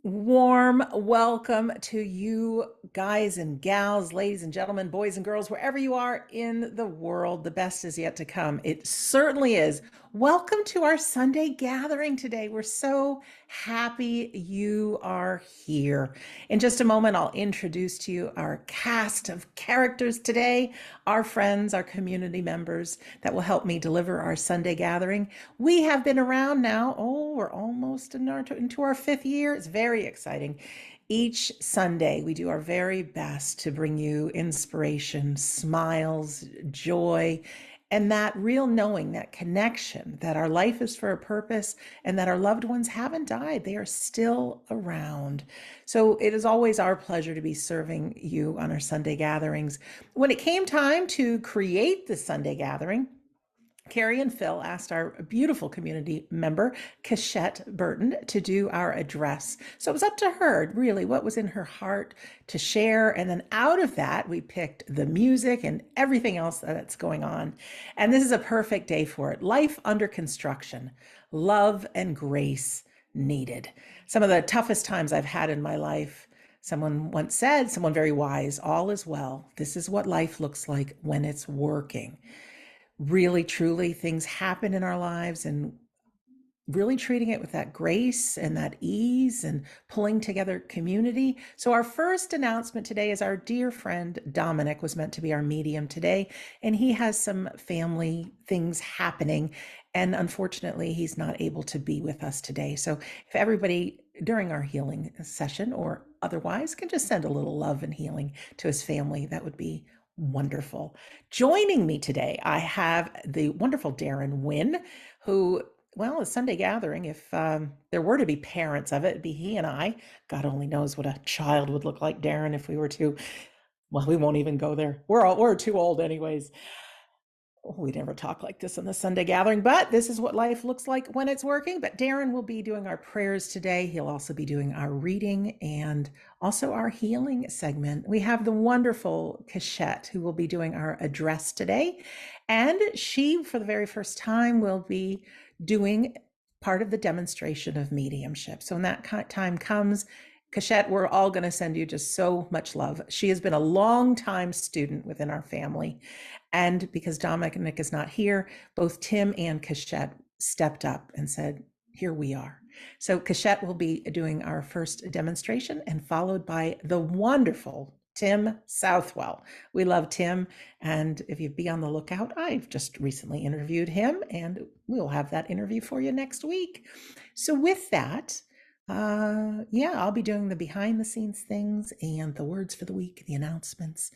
Warm welcome to you guys and gals, ladies and gentlemen, boys and girls, wherever you are in the world. The best is yet to come. It certainly is. Welcome to our Sunday gathering today. We're so happy you are here. In just a moment, I'll introduce to you our cast of characters today, our friends, our community members that will help me deliver our Sunday gathering. We have been around now. We're almost into our fifth year. It's very exciting. Each Sunday, we do our very best to bring you inspiration, smiles, joy, and that real knowing, that connection that our life is for a purpose and that our loved ones haven't died. They are still around. So it is always our pleasure to be serving you on our Sunday gatherings. When it came time to create the Sunday gathering, Carrie and Phil asked our beautiful community member, Cachette Burton, to do our address. So it was up to her, really, what was in her heart to share. And then out of that, we picked the music and everything else that's going on. And this is a perfect day for it. Life under construction, love and grace needed. Some of the toughest times I've had in my life. Someone once said, someone very wise, all is well. This is what life looks like when it's working. Really, truly, things happen in our lives and really treating it with that grace and that ease and pulling together community. So our first announcement today is our dear friend Dominic was meant to be our medium today, and he has some family things happening. And unfortunately, he's not able to be with us today. So if everybody during our healing session or otherwise can just send a little love and healing to his family, that would be wonderful. Joining me today, I have the wonderful Darren Wynn, who, well, a Sunday gathering, if there were to be parents of it, it'd be he and I. God only knows what a child would look like, Darren, if we were to, well, we won't even go there. We're too old anyways. We never talk like this on the Sunday gathering, but this is what life looks like when it's working. But Darren will be doing our prayers today. He'll also be doing our reading and also our healing segment. We have the wonderful Cachette who will be doing our address today. And she, for the very first time, will be doing part of the demonstration of mediumship. So when that time comes, Cachette, we're all going to send you just so much love. She has been a long-time student within our family. And because Dominic is not here, both Tim and Cachette stepped up and said, here we are. So Cachette will be doing our first demonstration and followed by the wonderful Tim Southwell. We love Tim. And if you be on the lookout, I've just recently interviewed him and we'll have that interview for you next week. So with that, I'll be doing the behind the scenes things and the words for the week, the announcements.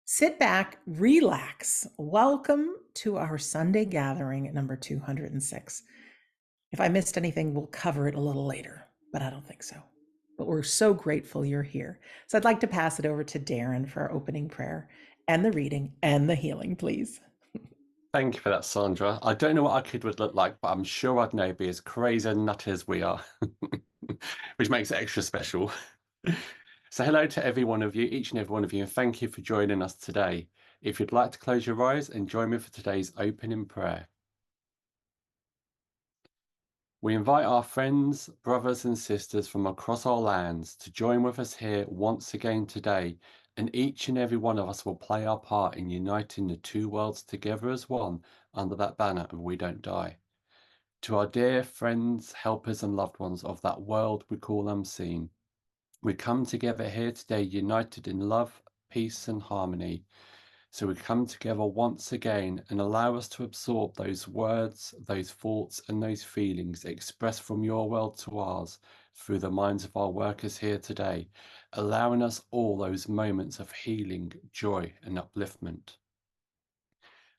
Sit back, relax. Welcome to our Sunday gathering at number 206. If I missed anything, we'll cover it a little later, but I don't think so. But we're so grateful you're here. So I'd like to pass it over to Darren for our opening prayer and the reading and the healing, please. Thank you for that, Sandra. I don't know what our kid would look like, but I'm sure I'd know be as crazy and nutty as we are, which makes it extra special. So hello to every one of you, each and every one of you, and thank you for joining us today. If you'd like to close your eyes and join me for today's opening prayer. We invite our friends, brothers and sisters from across our lands to join with us here once again today, and each and every one of us will play our part in uniting the two worlds together as one under that banner of We Don't Die. To our dear friends, helpers and loved ones of that world we call unseen, we come together here today united in love, peace and harmony. So we come together once again and allow us to absorb those words, those thoughts and those feelings expressed from your world to ours through the minds of our workers here today, allowing us all those moments of healing, joy and upliftment.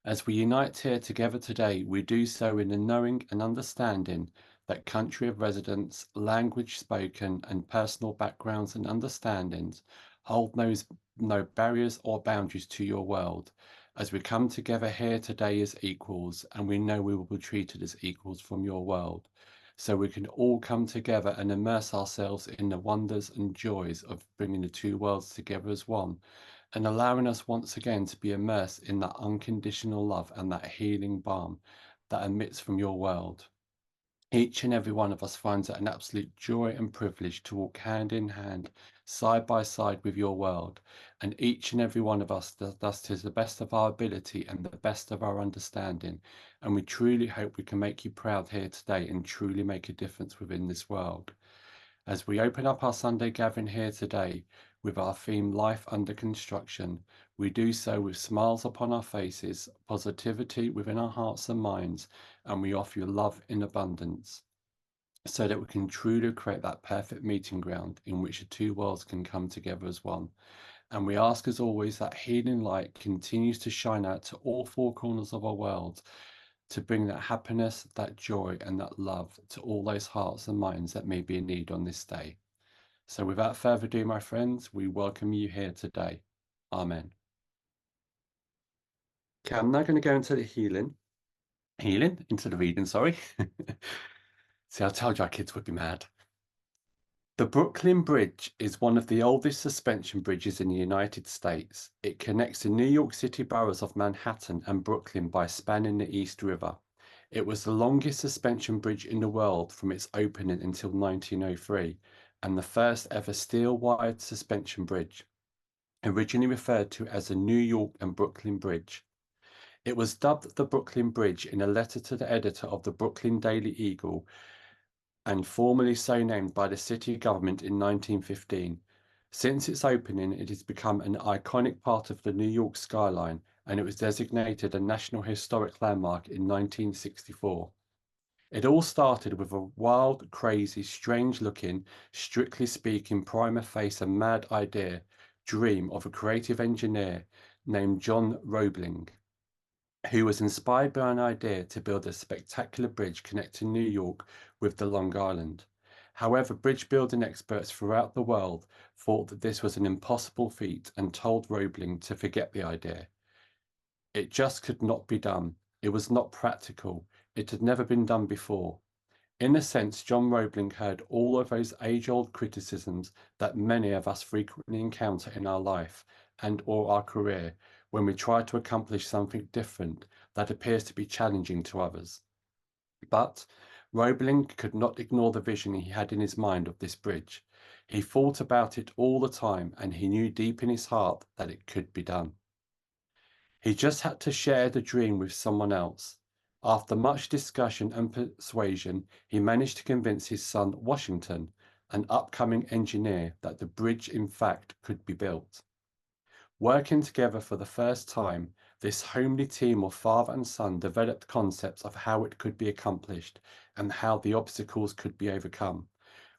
As we unite here together today, we do so in the knowing and understanding that country of residence, language spoken, and personal backgrounds and understandings hold no barriers or boundaries to your world. As we come together here today as equals, and we know we will be treated as equals from your world, so we can all come together and immerse ourselves in the wonders and joys of bringing the two worlds together as one, and allowing us once again to be immersed in that unconditional love and that healing balm that emits from your world. Each and every one of us finds it an absolute joy and privilege to walk hand in hand, side by side with your world. And each and every one of us does to the best of our ability and the best of our understanding. And we truly hope we can make you proud here today and truly make a difference within this world. As we open up our Sunday gathering here today with our theme Life Under Construction, we do so with smiles upon our faces, positivity within our hearts and minds, and we offer you love in abundance so that we can truly create that perfect meeting ground in which the two worlds can come together as one. And we ask, as always, that healing light continues to shine out to all four corners of our world to bring that happiness, that joy, and that love to all those hearts and minds that may be in need on this day. So, without further ado, my friends, we welcome you here today. Amen. Okay, I'm now going to go into the into the reading, sorry. See, I told you our kids would be mad. The Brooklyn Bridge is one of the oldest suspension bridges in the United States. It connects the New York City boroughs of Manhattan and Brooklyn by spanning the East River. It was the longest suspension bridge in the world from its opening until 1903, and the first ever steel-wired suspension bridge, originally referred to as the New York and Brooklyn Bridge. It was dubbed the Brooklyn Bridge in a letter to the editor of the Brooklyn Daily Eagle and formally so named by the city government in 1915. Since its opening, it has become an iconic part of the New York skyline, and it was designated a National Historic Landmark in 1964. It all started with a wild, crazy, strange-looking, strictly speaking, prima facie mad idea, dream of a creative engineer named John Roebling, who was inspired by an idea to build a spectacular bridge connecting New York with the Long Island. However, bridge building experts throughout the world thought that this was an impossible feat and told Roebling to forget the idea. It just could not be done. It was not practical. It had never been done before. In a sense, John Roebling heard all of those age-old criticisms that many of us frequently encounter in our life and or our career when we try to accomplish something different that appears to be challenging to others. But Roebling could not ignore the vision he had in his mind of this bridge. He thought about it all the time, and he knew deep in his heart that it could be done. He just had to share the dream with someone else. After much discussion and persuasion, he managed to convince his son Washington, an upcoming engineer, that the bridge in fact could be built. Working together for the first time, this homely team of father and son developed concepts of how it could be accomplished and how the obstacles could be overcome,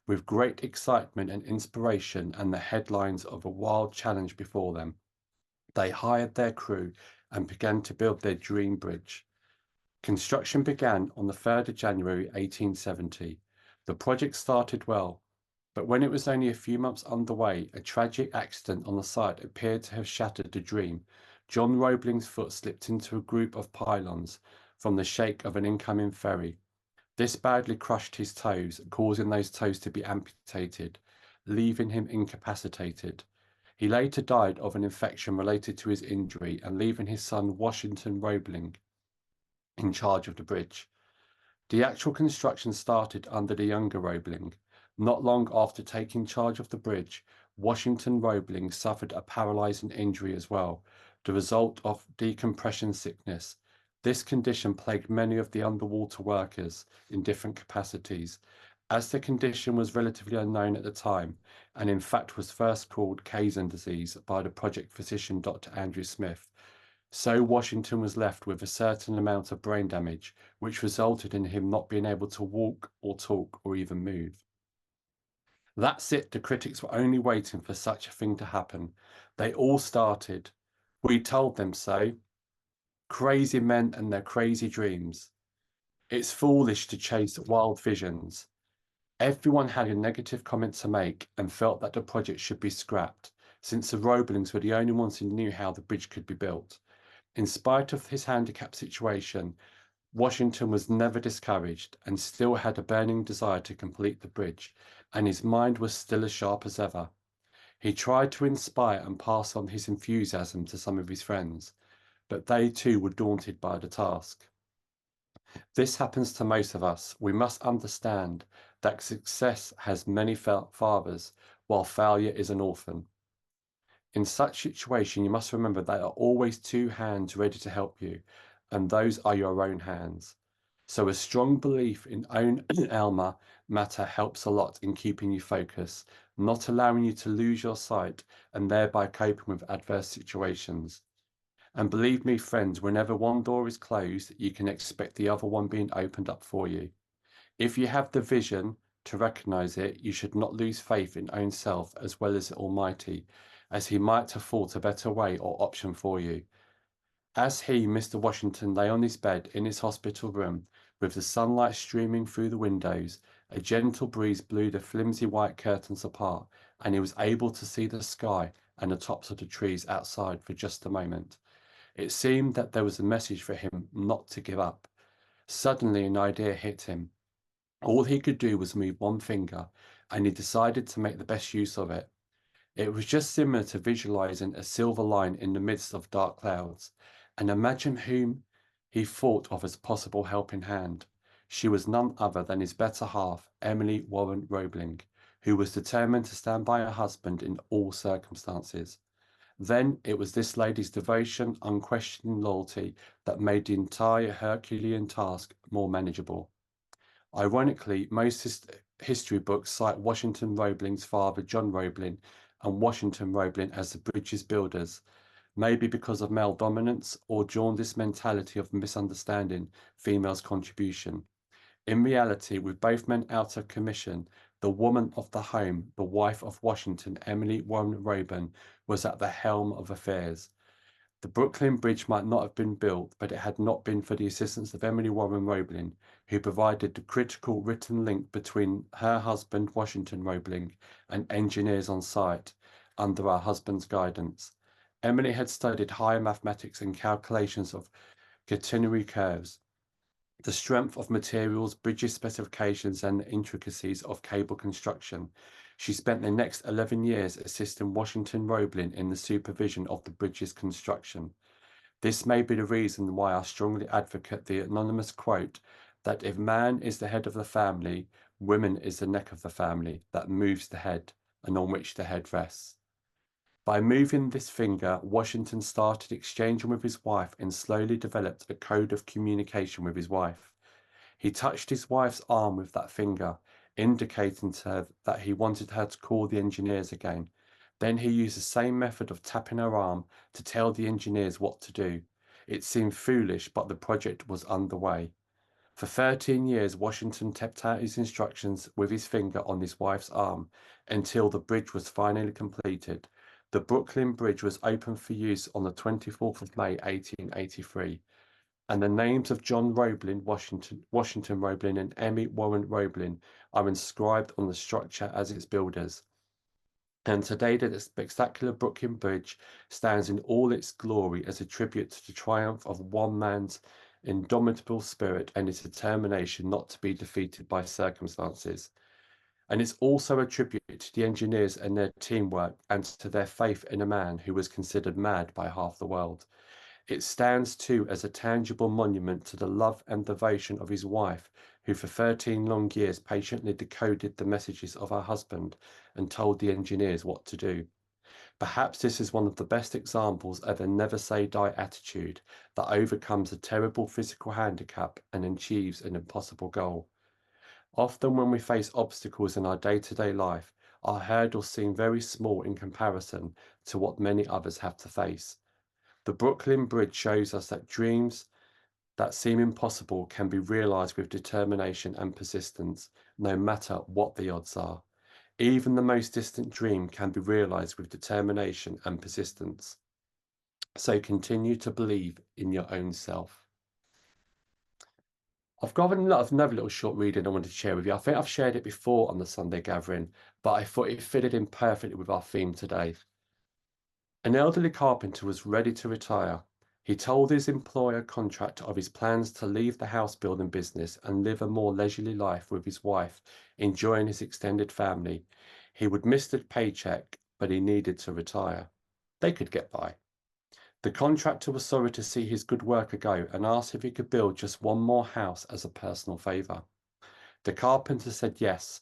with great excitement and inspiration and the headlines of a wild challenge before them. They hired their crew and began to build their dream bridge. Construction began on the 3rd of January 1870. The project started well, but when it was only a few months underway, a tragic accident on the site appeared to have shattered the dream. John Roebling's foot slipped into a group of pylons from the shake of an incoming ferry. This badly crushed his toes, causing those toes to be amputated, leaving him incapacitated. He later died of an infection related to his injury and leaving his son Washington Roebling in charge of the bridge. The actual construction started under the younger Roebling. Not long after taking charge of the bridge, Washington Roebling suffered a paralyzing injury as well, the result of decompression sickness. This condition plagued many of the underwater workers in different capacities, as the condition was relatively unknown at the time, and in fact was first called Kazan disease by the project physician Dr. Andrew Smith. So Washington was left with a certain amount of brain damage, which resulted in him not being able to walk or talk or even move. That's it, the critics were only waiting for such a thing to happen. They all started. We told them so. Crazy men and their crazy dreams. It's foolish to chase wild visions. Everyone had a negative comment to make and felt that the project should be scrapped, since the Roeblings were the only ones who knew how the bridge could be built. In spite of his handicap situation, Washington was never discouraged and still had a burning desire to complete the bridge, and his mind was still as sharp as ever. He tried to inspire and pass on his enthusiasm to some of his friends, but they too were daunted by the task. This happens to most of us. We must understand that success has many fathers, while failure is an orphan. In such situation, you must remember there are always two hands ready to help you, and those are your own hands. So a strong belief in own alma matter helps a lot in keeping you focused, not allowing you to lose your sight, and thereby coping with adverse situations. And believe me, friends, whenever one door is closed, you can expect the other one being opened up for you. If you have the vision to recognize it, you should not lose faith in own self as well as the Almighty, as he might have thought a better way or option for you. As he, Mr. Washington, lay on his bed in his hospital room, with the sunlight streaming through the windows, a gentle breeze blew the flimsy white curtains apart, and he was able to see the sky and the tops of the trees outside for just a moment. It seemed that there was a message for him not to give up. Suddenly, an idea hit him. All he could do was move one finger, and he decided to make the best use of it. It was just similar to visualizing a silver line in the midst of dark clouds, and imagine whom he thought of as a possible helping hand. She was none other than his better half, Emily Warren Roebling, who was determined to stand by her husband in all circumstances. Then it was this lady's devotion, unquestioning loyalty that made the entire Herculean task more manageable. Ironically, most history books cite Washington Roebling's father, John Roebling, and Washington Roebling as the bridge's builders, maybe because of male dominance or jaundiced mentality of misunderstanding females' contribution. In reality, with both men out of commission, the woman of the home, the wife of Washington, Emily Warren Roebuck, was at the helm of affairs. The Brooklyn Bridge might not have been built, but it had not been for the assistance of Emily Warren Roebling, who provided the critical written link between her husband, Washington Roebling, and engineers on site under her husband's guidance. Emily had studied higher mathematics and calculations of quaternary curves, the strength of materials, bridges specifications, and the intricacies of cable construction. She spent the next 11 years assisting Washington Roebling in the supervision of the bridge's construction. This may be the reason why I strongly advocate the anonymous quote that if man is the head of the family, woman is the neck of the family that moves the head and on which the head rests. By moving this finger, Washington started exchanging with his wife and slowly developed a code of communication with his wife. He touched his wife's arm with that finger, indicating to her that he wanted her to call the engineers again. Then he used the same method of tapping her arm to tell the engineers what to do. It seemed foolish, but the project was underway. For 13 years, Washington tapped out his instructions with his finger on his wife's arm until the bridge was finally completed. The Brooklyn Bridge was opened for use on the 24th of May, 1883, and the names of John Roebling, Washington Roebling, and Emmy Warren Roebling are inscribed on the structure as its builders. And today, the spectacular Brooklyn Bridge stands in all its glory as a tribute to the triumph of one man's indomitable spirit and his determination not to be defeated by circumstances. And it's also a tribute to the engineers and their teamwork and to their faith in a man who was considered mad by half the world. It stands too as a tangible monument to the love and devotion of his wife, who for 13 long years patiently decoded the messages of her husband and told the engineers what to do. Perhaps this is one of the best examples of a never say die attitude that overcomes a terrible physical handicap and achieves an impossible goal. Often, when we face obstacles in our day to day life, our hurdles seem very small in comparison to what many others have to face. The Brooklyn Bridge shows us that dreams that seem impossible can be realized with determination and persistence, no matter what the odds are. Even the most distant dream can be realized with determination and persistence. So continue to believe in your own self. I've got another little short reading I wanted to share with you. I think I've shared it before on the Sunday gathering, but I thought it fitted in perfectly with our theme today. An elderly carpenter was ready to retire. He told his employer contractor of his plans to leave the house building business and live a more leisurely life with his wife, enjoying his extended family. He would miss the paycheck, but he needed to retire. They could get by. The contractor was sorry to see his good worker go and asked if he could build just one more house as a personal favour. The carpenter said yes,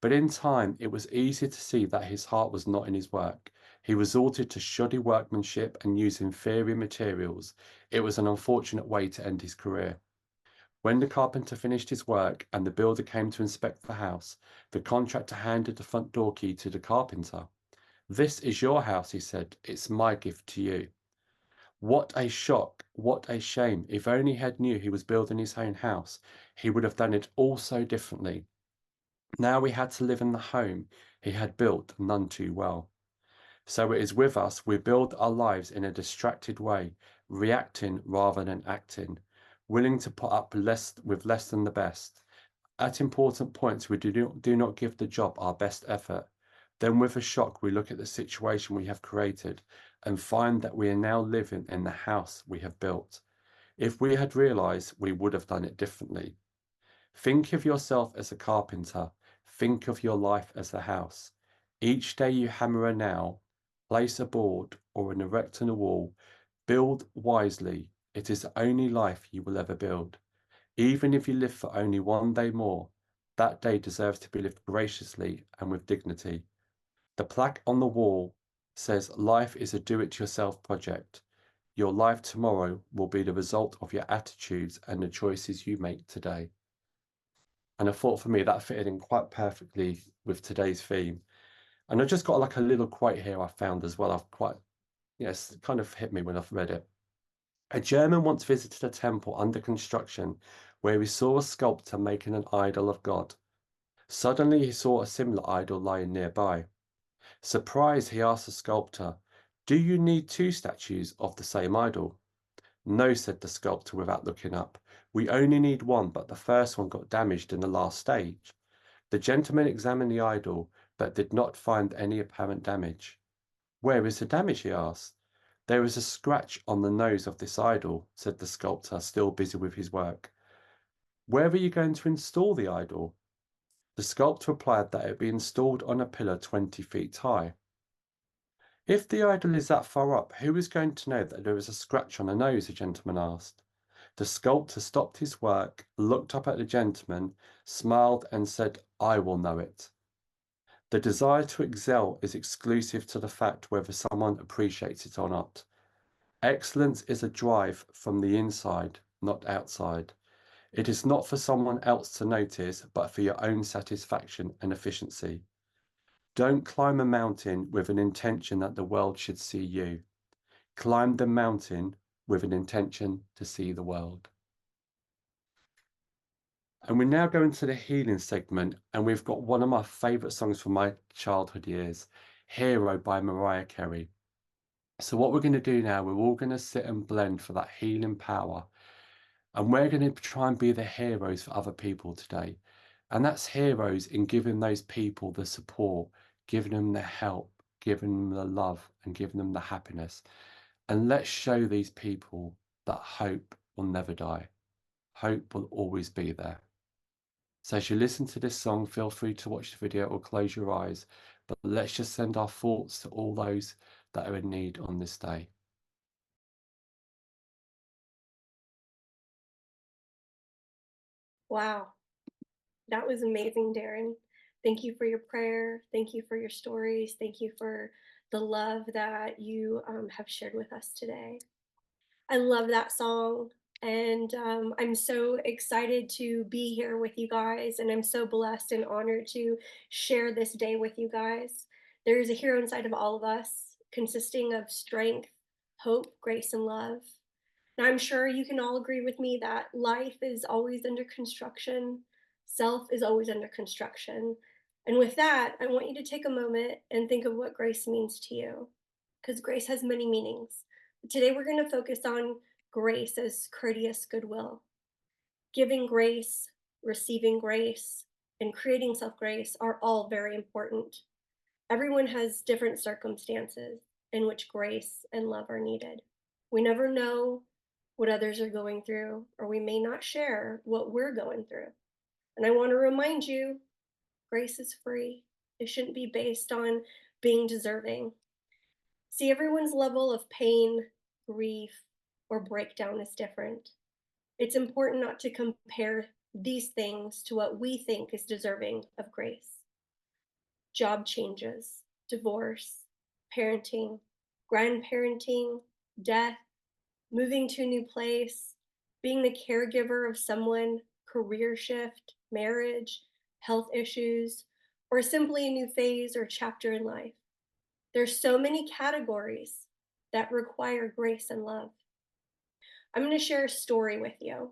but in time it was easy to see that his heart was not in his work. He resorted to shoddy workmanship and used inferior materials. It was an unfortunate way to end his career. When the carpenter finished his work and the builder came to inspect the house, the contractor handed the front door key to the carpenter. "This is your house," he said. "It's my gift to you." What a shock, what a shame. If only he had knew he was building his own house, he would have done it all so differently. Now he had to live in the home he had built none too well. So it is with us, we build our lives in a distracted way, reacting rather than acting, willing to put up with less than the best. At important points, we do not give the job our best effort. Then with a shock, we look at the situation we have created and find that we are now living in the house we have built. If we had realized, we would have done it differently. Think of yourself as a carpenter. Think of your life as a house. Each day you hammer a nail, place a board, or erect on a wall, build wisely. It is the only life you will ever build. Even if you live for only one day more, that day deserves to be lived graciously and with dignity. The plaque on the wall says, "Life is a do-it-yourself project. Your life tomorrow will be the result of your attitudes and the choices you make today." And I thought for me that fitted in quite perfectly with today's theme. And I just got like a little quote here I found as well. I've quite, yes, it kind of hit me when I've read it. A German once visited a temple under construction where he saw a sculptor making an idol of God. Suddenly he saw a similar idol lying nearby. Surprised, he asked the sculptor, "Do you need two statues of the same idol?" "No," said the sculptor without looking up. "We only need one, but the first one got damaged in the last stage." The gentleman examined the idol, but did not find any apparent damage. "Where is the damage?" he asked. "There is a scratch on the nose of this idol," said the sculptor, still busy with his work. "Where are you going to install the idol?" The sculptor replied that it would be installed on a pillar 20 feet high. "If the idol is that far up, who is going to know that there is a scratch on the nose?" the gentleman asked. The sculptor stopped his work, looked up at the gentleman, smiled, and said, "I will know it." The desire to excel is exclusive to the fact whether someone appreciates it or not. Excellence is a drive from the inside, not outside. It is not for someone else to notice, but for your own satisfaction and efficiency. Don't climb a mountain with an intention that the world should see you. Climb the mountain with an intention to see the world. And we now go into the healing segment, and we've got one of my favourite songs from my childhood years, Hero by Mariah Carey. So what we're going to do now, we're all going to sit and blend for that healing power. And we're going to try and be the heroes for other people today. And that's heroes in giving those people the support, giving them the help, giving them the love, and giving them the happiness. And let's show these people that hope will never die. Hope will always be there. So as you listen to this song, feel free to watch the video or close your eyes. But let's just send our thoughts to all those that are in need on this day. Wow, that was amazing, Darren. Thank you for your prayer. Thank you for your stories. Thank you for the love that you have shared with us today. I love that song. And I'm so excited to be here with you guys. And I'm so blessed and honored to share this day with you guys. There's a hero inside of all of us, consisting of strength, hope, grace, and love. And I'm sure you can all agree with me that life is always under construction, self is always under construction. And with that, I want you to take a moment and think of what grace means to you, because grace has many meanings. Today, we're going to focus on grace as courteous goodwill. Giving grace, receiving grace, and creating self grace are all very important. Everyone has different circumstances in which grace and love are needed. We never know what others are going through, or we may not share what we're going through. And I want to remind you, grace is free. It shouldn't be based on being deserving. See, everyone's level of pain, grief, or breakdown is different. It's important not to compare these things to what we think is deserving of grace. Job changes, divorce, parenting, grandparenting, death, moving to a new place, being the caregiver of someone, career shift, marriage, health issues, or simply a new phase or chapter in life. There's so many categories that require grace and love. I'm going to share a story with you.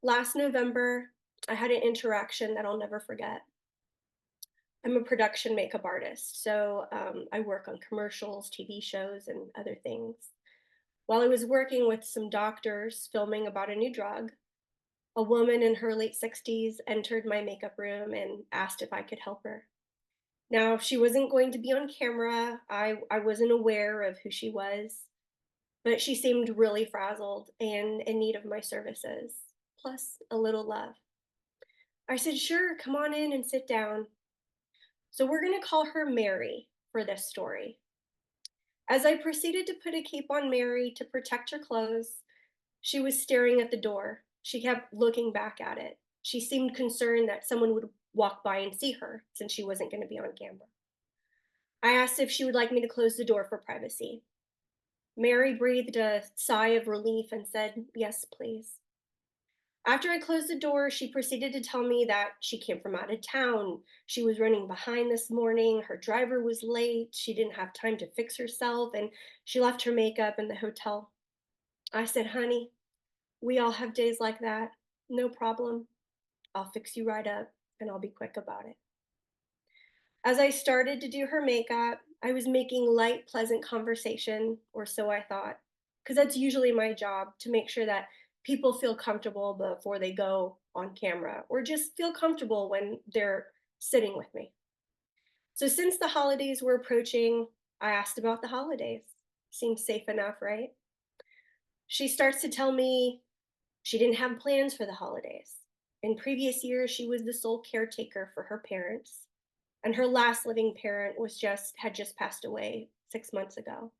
Last November, I had an interaction that I'll never forget. I'm a production makeup artist, so I work on commercials, TV shows, and other things. While I was working with some doctors filming about a new drug, a woman in her late 60s entered my makeup room and asked if I could help her. Now, she wasn't going to be on camera. I wasn't aware of who she was, but she seemed really frazzled and in need of my services, plus a little love. I said, sure, come on in and sit down. So we're going to call her Mary for this story. As I proceeded to put a cape on Mary to protect her clothes, she was staring at the door. She kept looking back at it. She seemed concerned that someone would walk by and see her since she wasn't going to be on camera. I asked if she would like me to close the door for privacy. Mary breathed a sigh of relief and said, yes, please. After I closed the door, she proceeded to tell me that she came from out of town. She was running behind this morning. Her driver was late. She didn't have time to fix herself, and she left her makeup in the hotel. I said, honey, we all have days like that. No problem. I'll fix you right up, and I'll be quick about it. As I started to do her makeup, I was making light, pleasant conversation, or so I thought, because that's usually my job to make sure that people feel comfortable before they go on camera, or just feel comfortable when they're sitting with me. So, since the holidays were approaching, I asked about the holidays. Seems safe enough, right? She starts to tell me she didn't have plans for the holidays. In previous years, she was the sole caretaker for her parents, and her last living parent had just passed away 6 months ago.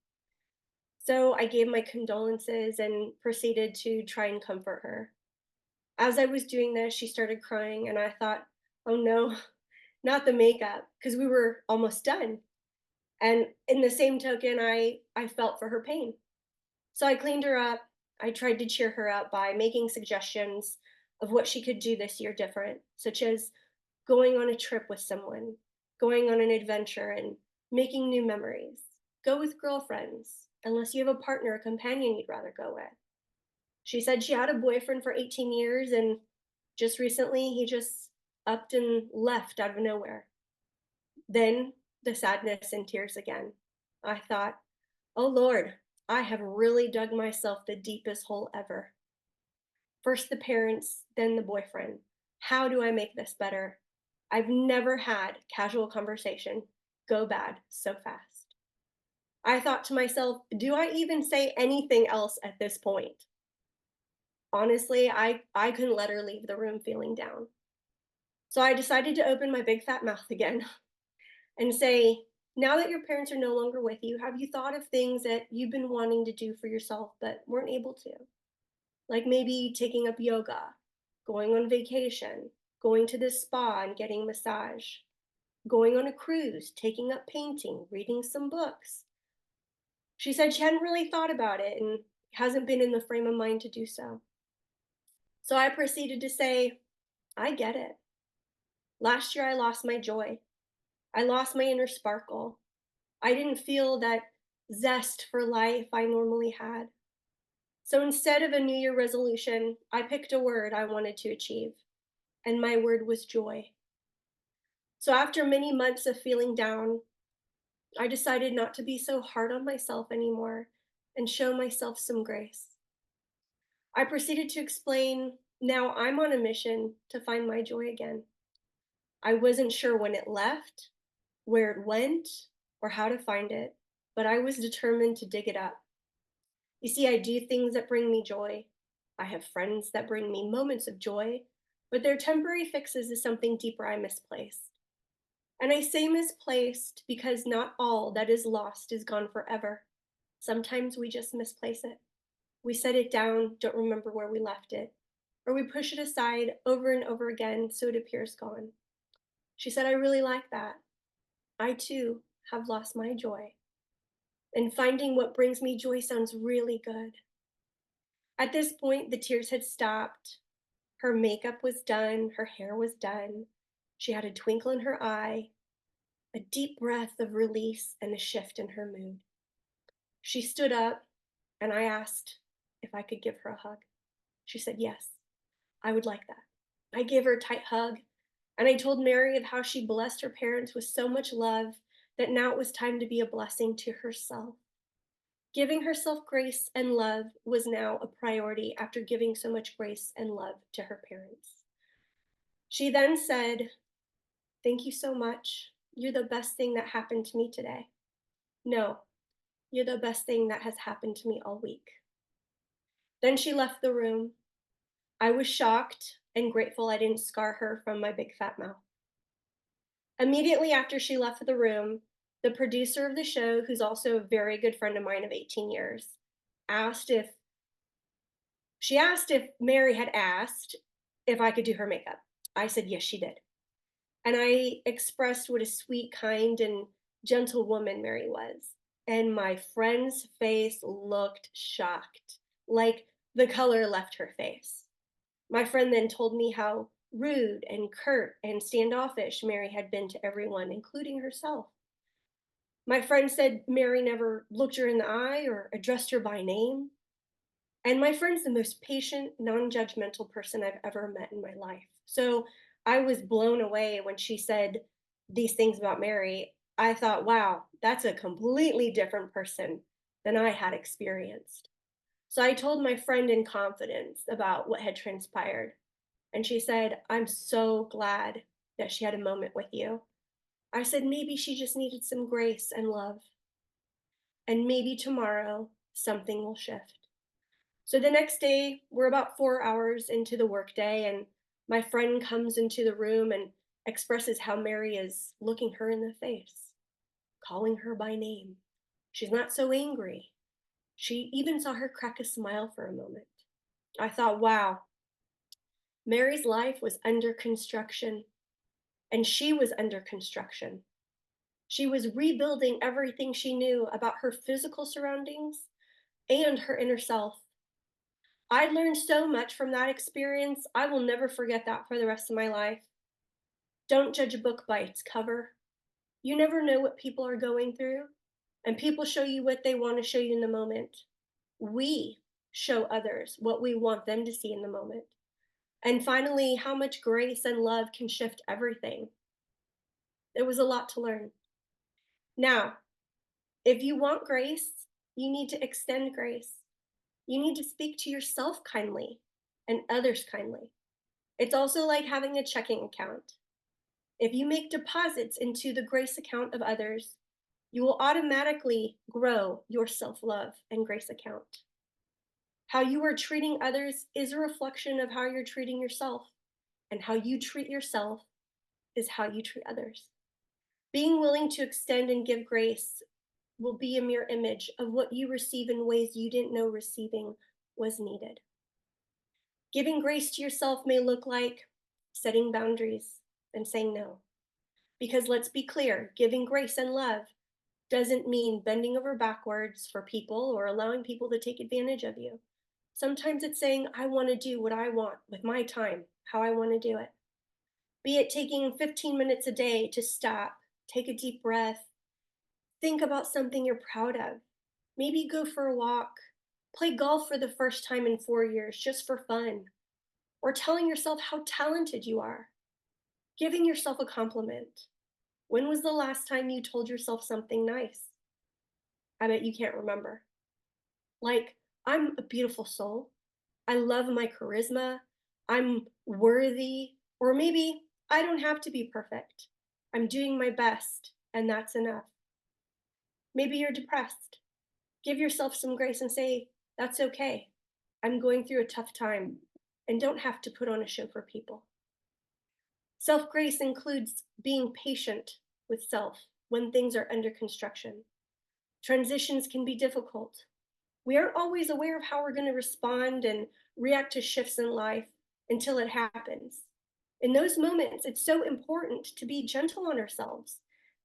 So I gave my condolences and proceeded to try and comfort her. As I was doing this, she started crying, and I thought, oh no, not the makeup, because we were almost done. And in the same token, I felt for her pain. So I cleaned her up. I tried to cheer her up by making suggestions of what she could do this year different, such as going on a trip with someone, going on an adventure, and making new memories. Go with girlfriends, unless you have a partner or companion you'd rather go with. She said she had a boyfriend for 18 years, and just recently he just upped and left out of nowhere. Then the sadness and tears again. I thought, oh Lord, I have really dug myself the deepest hole ever. First the parents, then the boyfriend. How do I make this better? I've never had casual conversation go bad so fast. I thought to myself, do I even say anything else at this point? Honestly, I couldn't let her leave the room feeling down. So I decided to open my big fat mouth again and say, now that your parents are no longer with you, have you thought of things that you've been wanting to do for yourself but weren't able to? Like maybe taking up yoga, going on vacation, going to the spa and getting a massage, going on a cruise, taking up painting, reading some books. She said she hadn't really thought about it and hasn't been in the frame of mind to do so. So I proceeded to say, I get it. Last year I lost my joy. I lost my inner sparkle. I didn't feel that zest for life I normally had. So instead of a New Year resolution, I picked a word I wanted to achieve, and my word was joy. So after many months of feeling down, I decided not to be so hard on myself anymore and show myself some grace. I proceeded to explain now I'm on a mission to find my joy again. I wasn't sure when it left, where it went, or how to find it, but I was determined to dig it up. You see, I do things that bring me joy. I have friends that bring me moments of joy, but their temporary fixes is something deeper I misplaced. And I say misplaced because not all that is lost is gone forever. Sometimes we just misplace it. We set it down, don't remember where we left it, or we push it aside over and over again so it appears gone. She said, I really like that. I too have lost my joy. And finding what brings me joy sounds really good. At this point, the tears had stopped. Her makeup was done, her hair was done. She had a twinkle in her eye, a deep breath of release, and a shift in her mood. She stood up, and I asked if I could give her a hug. She said, yes, I would like that. I gave her a tight hug, and I told Mary of how she blessed her parents with so much love that now it was time to be a blessing to herself. Giving herself grace and love was now a priority after giving so much grace and love to her parents. She then said, thank you so much. You're the best thing that happened to me today. No, you're the best thing that has happened to me all week. Then she left the room. I was shocked and grateful I didn't scar her from my big fat mouth. Immediately after she left the room, the producer of the show, who's also a very good friend of mine of 18 years, asked if Mary had asked if I could do her makeup. I said, yes, she did. And I expressed what a sweet, kind, and gentle woman Mary was. And my friend's face looked shocked, like the color left her face. My friend then told me how rude and curt and standoffish Mary had been to everyone, including herself. My friend said Mary never looked her in the eye or addressed her by name. And my friend's the most patient, non-judgmental person I've ever met in my life. So I was blown away when she said these things about Mary. I thought, wow, that's a completely different person than I had experienced. So I told my friend in confidence about what had transpired. And she said, I'm so glad that she had a moment with you. I said, maybe she just needed some grace and love. And maybe tomorrow something will shift. So the next day, we're about 4 hours into the workday, and my friend comes into the room and expresses how Mary is looking her in the face, calling her by name. She's not so angry. She even saw her crack a smile for a moment. I thought, wow, Mary's life was under construction, and she was under construction. She was rebuilding everything she knew about her physical surroundings and her inner self. I learned so much from that experience. I will never forget that for the rest of my life. Don't judge a book by its cover. You never know what people are going through, and people show you what they want to show you in the moment. We show others what we want them to see in the moment. And finally, how much grace and love can shift everything. There was a lot to learn. Now, if you want grace, you need to extend grace. You need to speak to yourself kindly and others kindly. It's also like having a checking account. If you make deposits into the grace account of others, you will automatically grow your self-love and grace account. How you are treating others is a reflection of how you're treating yourself, and how you treat yourself is how you treat others. Being willing to extend and give grace will be a mirror image of what you receive in ways you didn't know receiving was needed. Giving grace to yourself may look like setting boundaries and saying no. Because let's be clear, giving grace and love doesn't mean bending over backwards for people or allowing people to take advantage of you. Sometimes it's saying, I want to do what I want with my time, how I want to do it. Be it taking 15 minutes a day to stop, take a deep breath, think about something you're proud of. Maybe go for a walk, play golf for the first time in 4 years just for fun, or telling yourself how talented you are. Giving yourself a compliment. When was the last time you told yourself something nice? I bet you can't remember. Like, I'm a beautiful soul. I love my charisma. I'm worthy. Or maybe I don't have to be perfect. I'm doing my best, and that's enough. Maybe you're depressed. Give yourself some grace and say, that's okay. I'm going through a tough time and don't have to put on a show for people. Self-grace includes being patient with self when things are under construction. Transitions can be difficult. We aren't always aware of how we're going to respond and react to shifts in life until it happens. In those moments, it's so important to be gentle on ourselves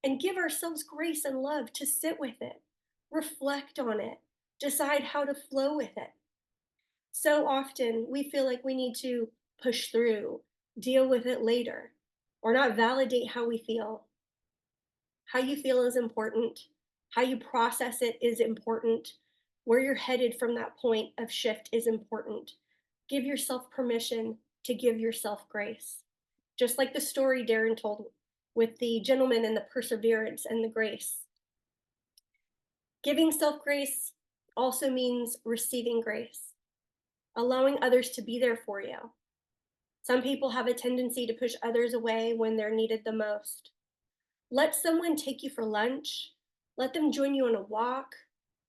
and give ourselves grace and love to sit with it, reflect on it, decide how to flow with it. So often we feel like we need to push through, deal with it later, or not validate how we feel. How you feel is important. How you process it is important. Where you're headed from that point of shift is important. Give yourself permission to give yourself grace. Just like the story Darren told with the gentleman and the perseverance and the grace. Giving self grace also means receiving grace, allowing others to be there for you. Some people have a tendency to push others away when they're needed the most. Let someone take you for lunch, let them join you on a walk,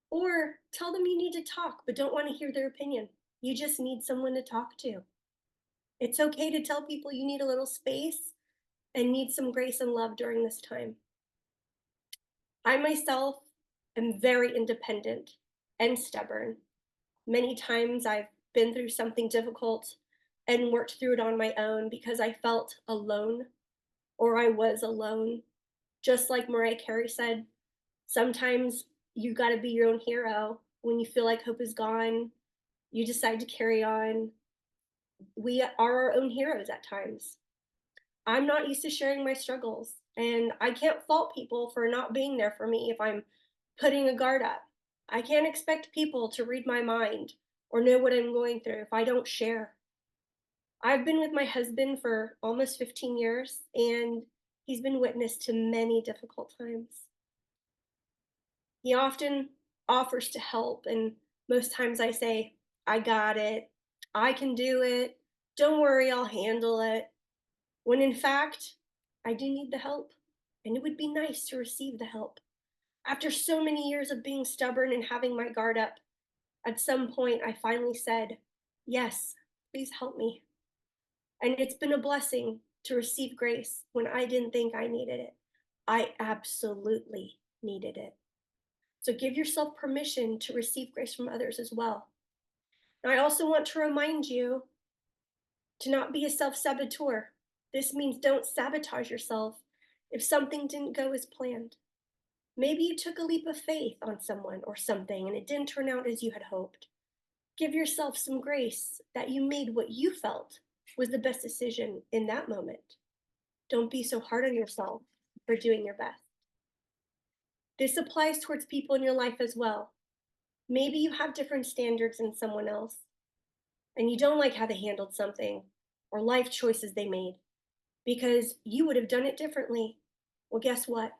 or tell them you need to talk but don't want to hear their opinion. You just need someone to talk to. It's okay to tell people you need a little space and need some grace and love during this time. I myself am very independent and stubborn. Many times I've been through something difficult and worked through it on my own because I felt alone or I was alone. Just like Mariah Carey said, sometimes you got to be your own hero. When you feel like hope is gone, you decide to carry on. We are our own heroes at times. I'm not used to sharing my struggles, and I can't fault people for not being there for me if I'm putting a guard up. I can't expect people to read my mind or know what I'm going through if I don't share. I've been with my husband for almost 15 years, and he's been witness to many difficult times. He often offers to help, and most times I say, I got it. I can do it. Don't worry, I'll handle it. When in fact, I do need the help, and it would be nice to receive the help. After so many years of being stubborn and having my guard up, at some point I finally said, yes, please help me. And it's been a blessing to receive grace when I didn't think I needed it. I absolutely needed it. So give yourself permission to receive grace from others as well. Now, I also want to remind you to not be a self saboteur. This means don't sabotage yourself if something didn't go as planned. Maybe you took a leap of faith on someone or something and it didn't turn out as you had hoped. Give yourself some grace that you made what you felt was the best decision in that moment. Don't be so hard on yourself for doing your best. This applies towards people in your life as well. Maybe you have different standards than someone else, and you don't like how they handled something or life choices they made because you would have done it differently. Well, guess what?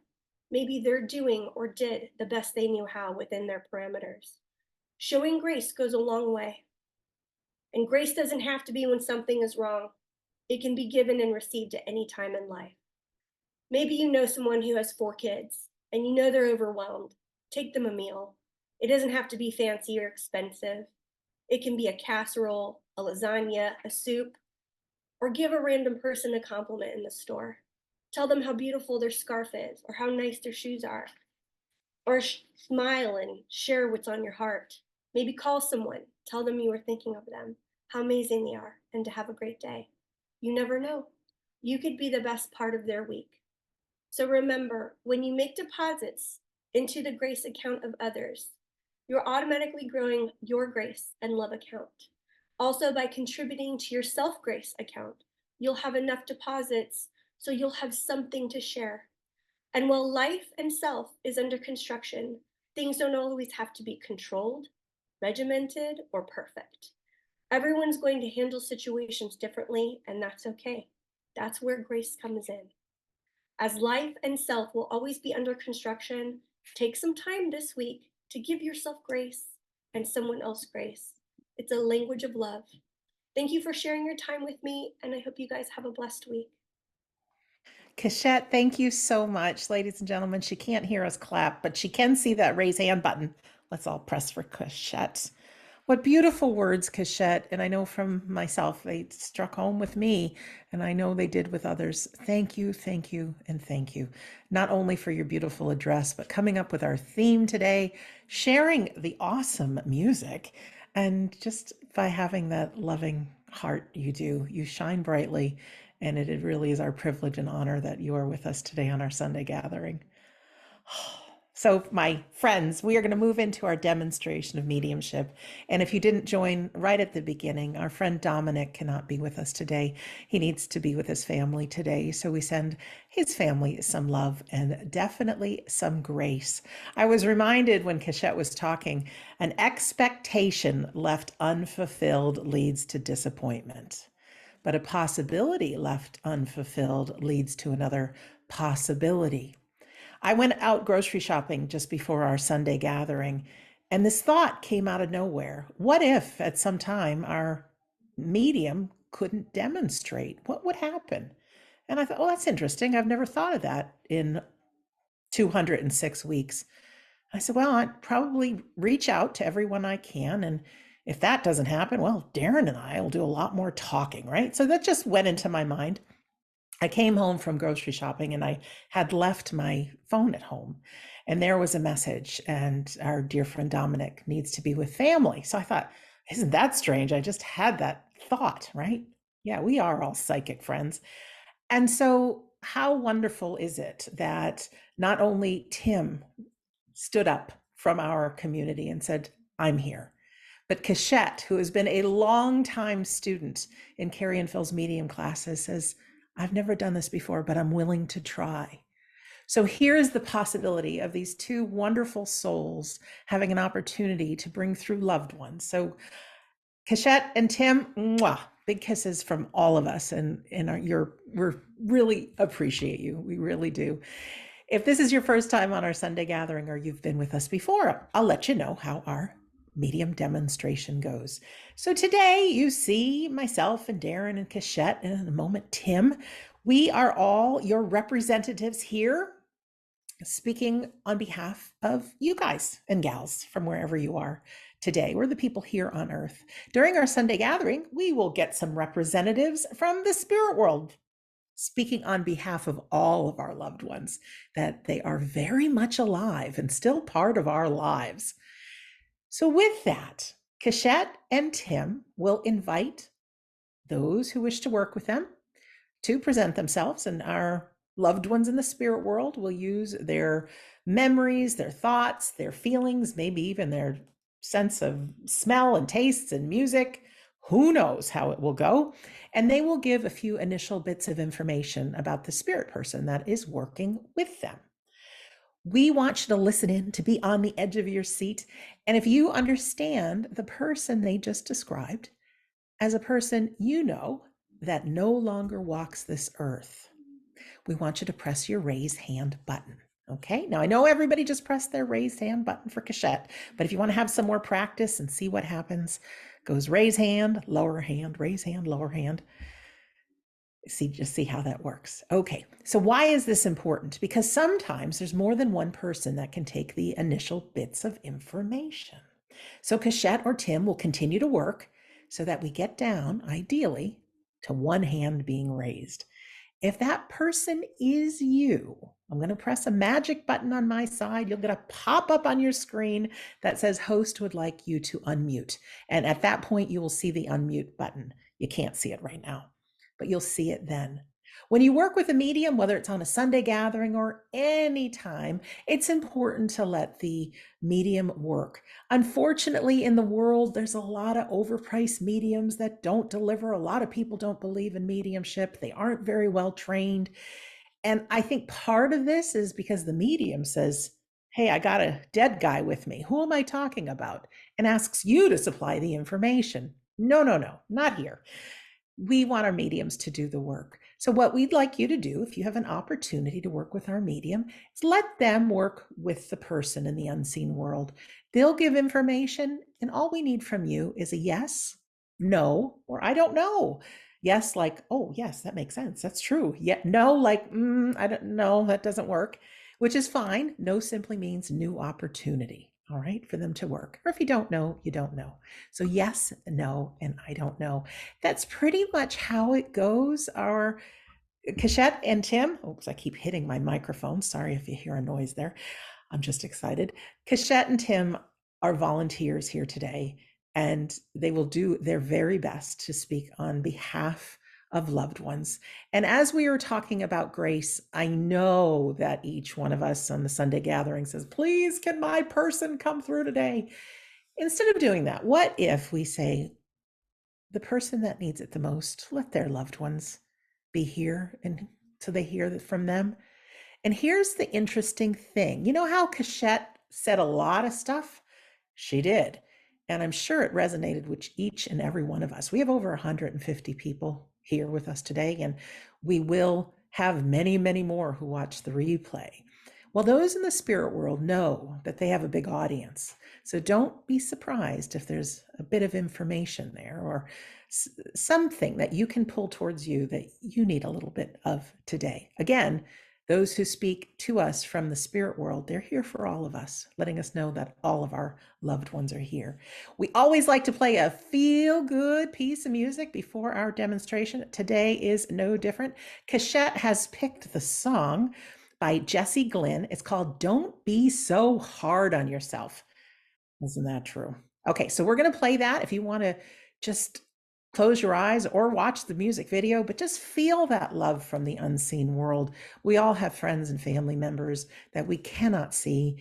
Maybe they're doing or did the best they knew how within their parameters. Showing grace goes a long way. And grace doesn't have to be when something is wrong. It can be given and received at any time in life. Maybe you know someone who has 4 kids and you know they're overwhelmed. Take them a meal. It doesn't have to be fancy or expensive. It can be a casserole, a lasagna, a soup, or give a random person a compliment in the store. Tell them how beautiful their scarf is or how nice their shoes are. Or smile and share what's on your heart. Maybe call someone, tell them you were thinking of them, how amazing they are, and to have a great day. You never know. You could be the best part of their week. So remember, when you make deposits into the grace account of others, you're automatically growing your grace and love account. Also, by contributing to your self grace account, you'll have enough deposits so you'll have something to share. And while life and self is under construction, things don't always have to be controlled, regimented, or perfect. Everyone's going to handle situations differently, and that's okay. That's where grace comes in. As life and self will always be under construction, take some time this week to give yourself grace and someone else grace. It's a language of love. Thank you for sharing your time with me, and I hope you guys have a blessed week. Kashette, thank you so much. Ladies and gentlemen, she can't hear us clap, but she can see that raise hand button. Let's all press for Kashette. What beautiful words, Cachette. And I know from myself, they struck home with me, and I know they did with others. Thank you, and thank you. Not only for your beautiful address, but coming up with our theme today, sharing the awesome music, and just by having that loving heart you do. You shine brightly, and it really is our privilege and honor that you are with us today on our Sunday gathering. So, my friends, we are going to move into our demonstration of mediumship. And if you didn't join right at the beginning, our friend Dominic cannot be with us today. He needs to be with his family today. So, we send his family some love and definitely some grace. I was reminded when Cachette was talking, an expectation left unfulfilled leads to disappointment, but a possibility left unfulfilled leads to another possibility. I went out grocery shopping just before our Sunday gathering, and this thought came out of nowhere. What if at some time our medium couldn't demonstrate? What would happen? And I thought, oh, that's interesting. I've never thought of that in 206 weeks. I said, well, I'd probably reach out to everyone I can. And if that doesn't happen, well, Darren and I will do a lot more talking, right? So that just went into my mind. I came home from grocery shopping and I had left my phone at home, and there was a message, and our dear friend Dominic needs to be with family. So I thought, isn't that strange? I just had that thought, right? Yeah, we are all psychic friends. And so how wonderful is it that not only Tim stood up from our community and said, I'm here, but Cachette, who has been a long-time student in Carrie and Phil's medium classes, says, I've never done this before, but I'm willing to try. So here's the possibility of these two wonderful souls having an opportunity to bring through loved ones. So Cachette and Tim, mwah, big kisses from all of us, and we're really appreciate you. We really do. If this is your first time on our Sunday gathering, or you've been with us before, I'll let you know how our medium demonstration goes. So today you see myself and Darren and Cachette, and in a moment, Tim. We are all your representatives here, speaking on behalf of you guys and gals from wherever you are today. We're the people here on earth. During our Sunday gathering, we will get some representatives from the spirit world, speaking on behalf of all of our loved ones, that they are very much alive and still part of our lives. So with that, Cachette and Tim will invite those who wish to work with them to present themselves, and our loved ones in the spirit world will use their memories, their thoughts, their feelings, maybe even their sense of smell and tastes and music. Who knows how it will go? And they will give a few initial bits of information about the spirit person that is working with them. We want you to listen in, to be on the edge of your seat. And if you understand the person they just described as a person you know that no longer walks this earth, we want you to press your raise hand button. Okay, now I know everybody just pressed their raise hand button for Cachette, but if you want to have some more practice and see what happens, goes raise hand, lower hand, raise hand, lower hand. Just see how that works. Okay, so why is this important? Because sometimes there's more than one person that can take the initial bits of information. So Cachette or Tim will continue to work so that we get down, ideally, to one hand being raised. If that person is you, I'm going to press a magic button on my side. You'll get a pop-up on your screen that says host would like you to unmute. And at that point, you will see the unmute button. You can't see it right now, but you'll see it then. When you work with a medium, whether it's on a Sunday gathering or any time, it's important to let the medium work. Unfortunately, in the world, there's a lot of overpriced mediums that don't deliver. A lot of people don't believe in mediumship. They aren't very well trained. And I think part of this is because the medium says, hey, I got a dead guy with me. Who am I talking about? And asks you to supply the information. No, not here. We want our mediums to do the work. So what we'd like you to do, if you have an opportunity to work with our medium, is let them work with the person in the unseen world. They'll give information, and all we need from you is a yes, no, or I don't know. Yes, like, oh, yes, that makes sense. That's true. Yet no, like, I don't know, that doesn't work, which is fine. No simply means new opportunity. all right, for them to work. Or if you don't know, you don't know. So yes, no, and I don't know. That's pretty much how it goes. Our Cachette and Tim, oops, I keep hitting my microphone. Sorry if you hear a noise there. I'm just excited. Cachette and Tim are volunteers here today, and they will do their very best to speak on behalf of loved ones. And as we are talking about grace, I know that each one of us on the Sunday gathering says, please, can my person come through today? Instead of doing that, what if we say, the person that needs it the most, let their loved ones be here and so they hear from them? And here's the interesting thing. You know how Cachette said a lot of stuff? She did. And I'm sure it resonated with each and every one of us. We have over 150 people here with us today, and we will have many, many more who watch the replay. Well, those in the spirit world know that they have a big audience. So don't be surprised if there's a bit of information there or something that you can pull towards you that you need a little bit of today. Again, those who speak to us from the spirit world, they're here for all of us, letting us know that all of our loved ones are here. We always like to play a feel-good piece of music before our demonstration. Today is no different. Cachette has picked the song by Jesse Glynn. It's called Don't Be So Hard on Yourself. Isn't that true? Okay, so we're going to play that. If you want to just close your eyes or watch the music video, but just feel that love from the unseen world. We all have friends and family members that we cannot see,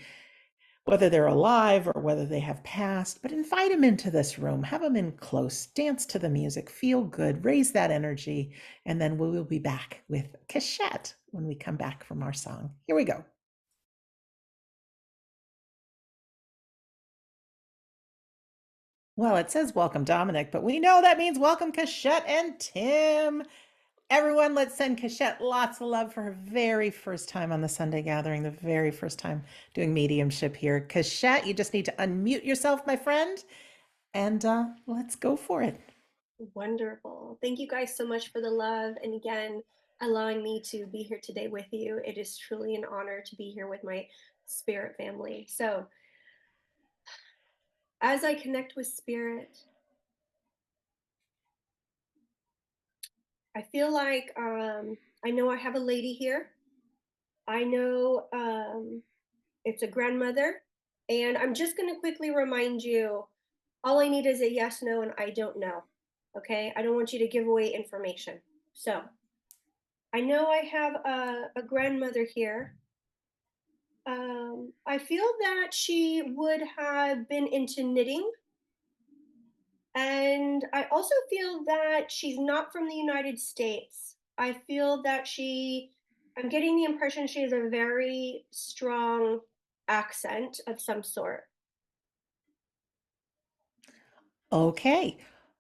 whether they're alive or whether they have passed, but invite them into this room, have them in close, dance to the music, feel good, raise that energy, and then we will be back with Cachette when we come back from our song. Here we go. Well, it says welcome Dominic, but we know that means welcome Cachette and Tim. Everyone, let's send Cachette lots of love for her very first time on the Sunday gathering, the very first time doing mediumship here. Cachette, you just need to unmute yourself, my friend, and let's go for it. Wonderful. Thank you guys so much for the love. And again, allowing me to be here today with you. It is truly an honor to be here with my spirit family. So, as I connect with spirit, I feel like I know I have a lady here. I know it's a grandmother. And I'm just going to quickly remind you all I need is a yes, no, and I don't know. Okay. I don't want you to give away information. So, I know I have a grandmother here. I feel that she would have been into knitting. And I also feel that she's not from the United States. I feel that I'm getting the impression she has a very strong accent of some sort. Okay.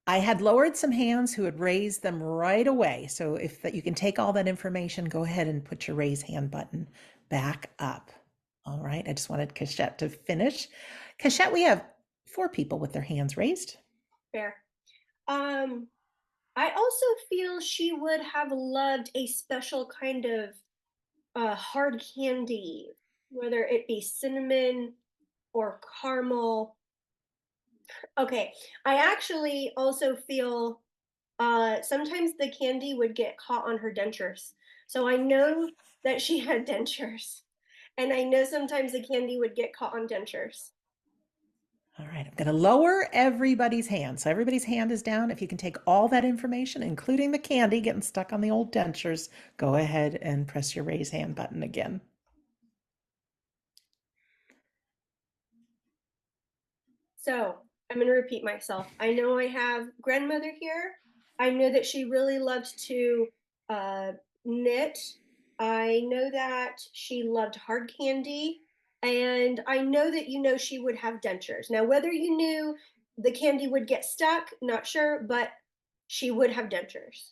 I had lowered some hands who had raised them right away. So if that you can take all that information, go ahead and put your raise hand button back up. All right. I just wanted Cachette to finish. Cachette, we have 4 people with their hands raised. Fair. Um, I also feel she would have loved a special kind of hard candy, whether it be cinnamon or caramel. Okay, I actually also feel sometimes the candy would get caught on her dentures. So I know that she had dentures. And I know sometimes the candy would get caught on dentures. All right, I'm going to lower everybody's hand. So everybody's hand is down. If you can take all that information, including the candy getting stuck on the old dentures, go ahead and press your raise hand button again. So I'm going to repeat myself. I know I have grandmother here. I know that she really loved to knit. I know that she loved hard candy. And I know that you know she would have dentures. Now, whether you knew the candy would get stuck, not sure, but she would have dentures.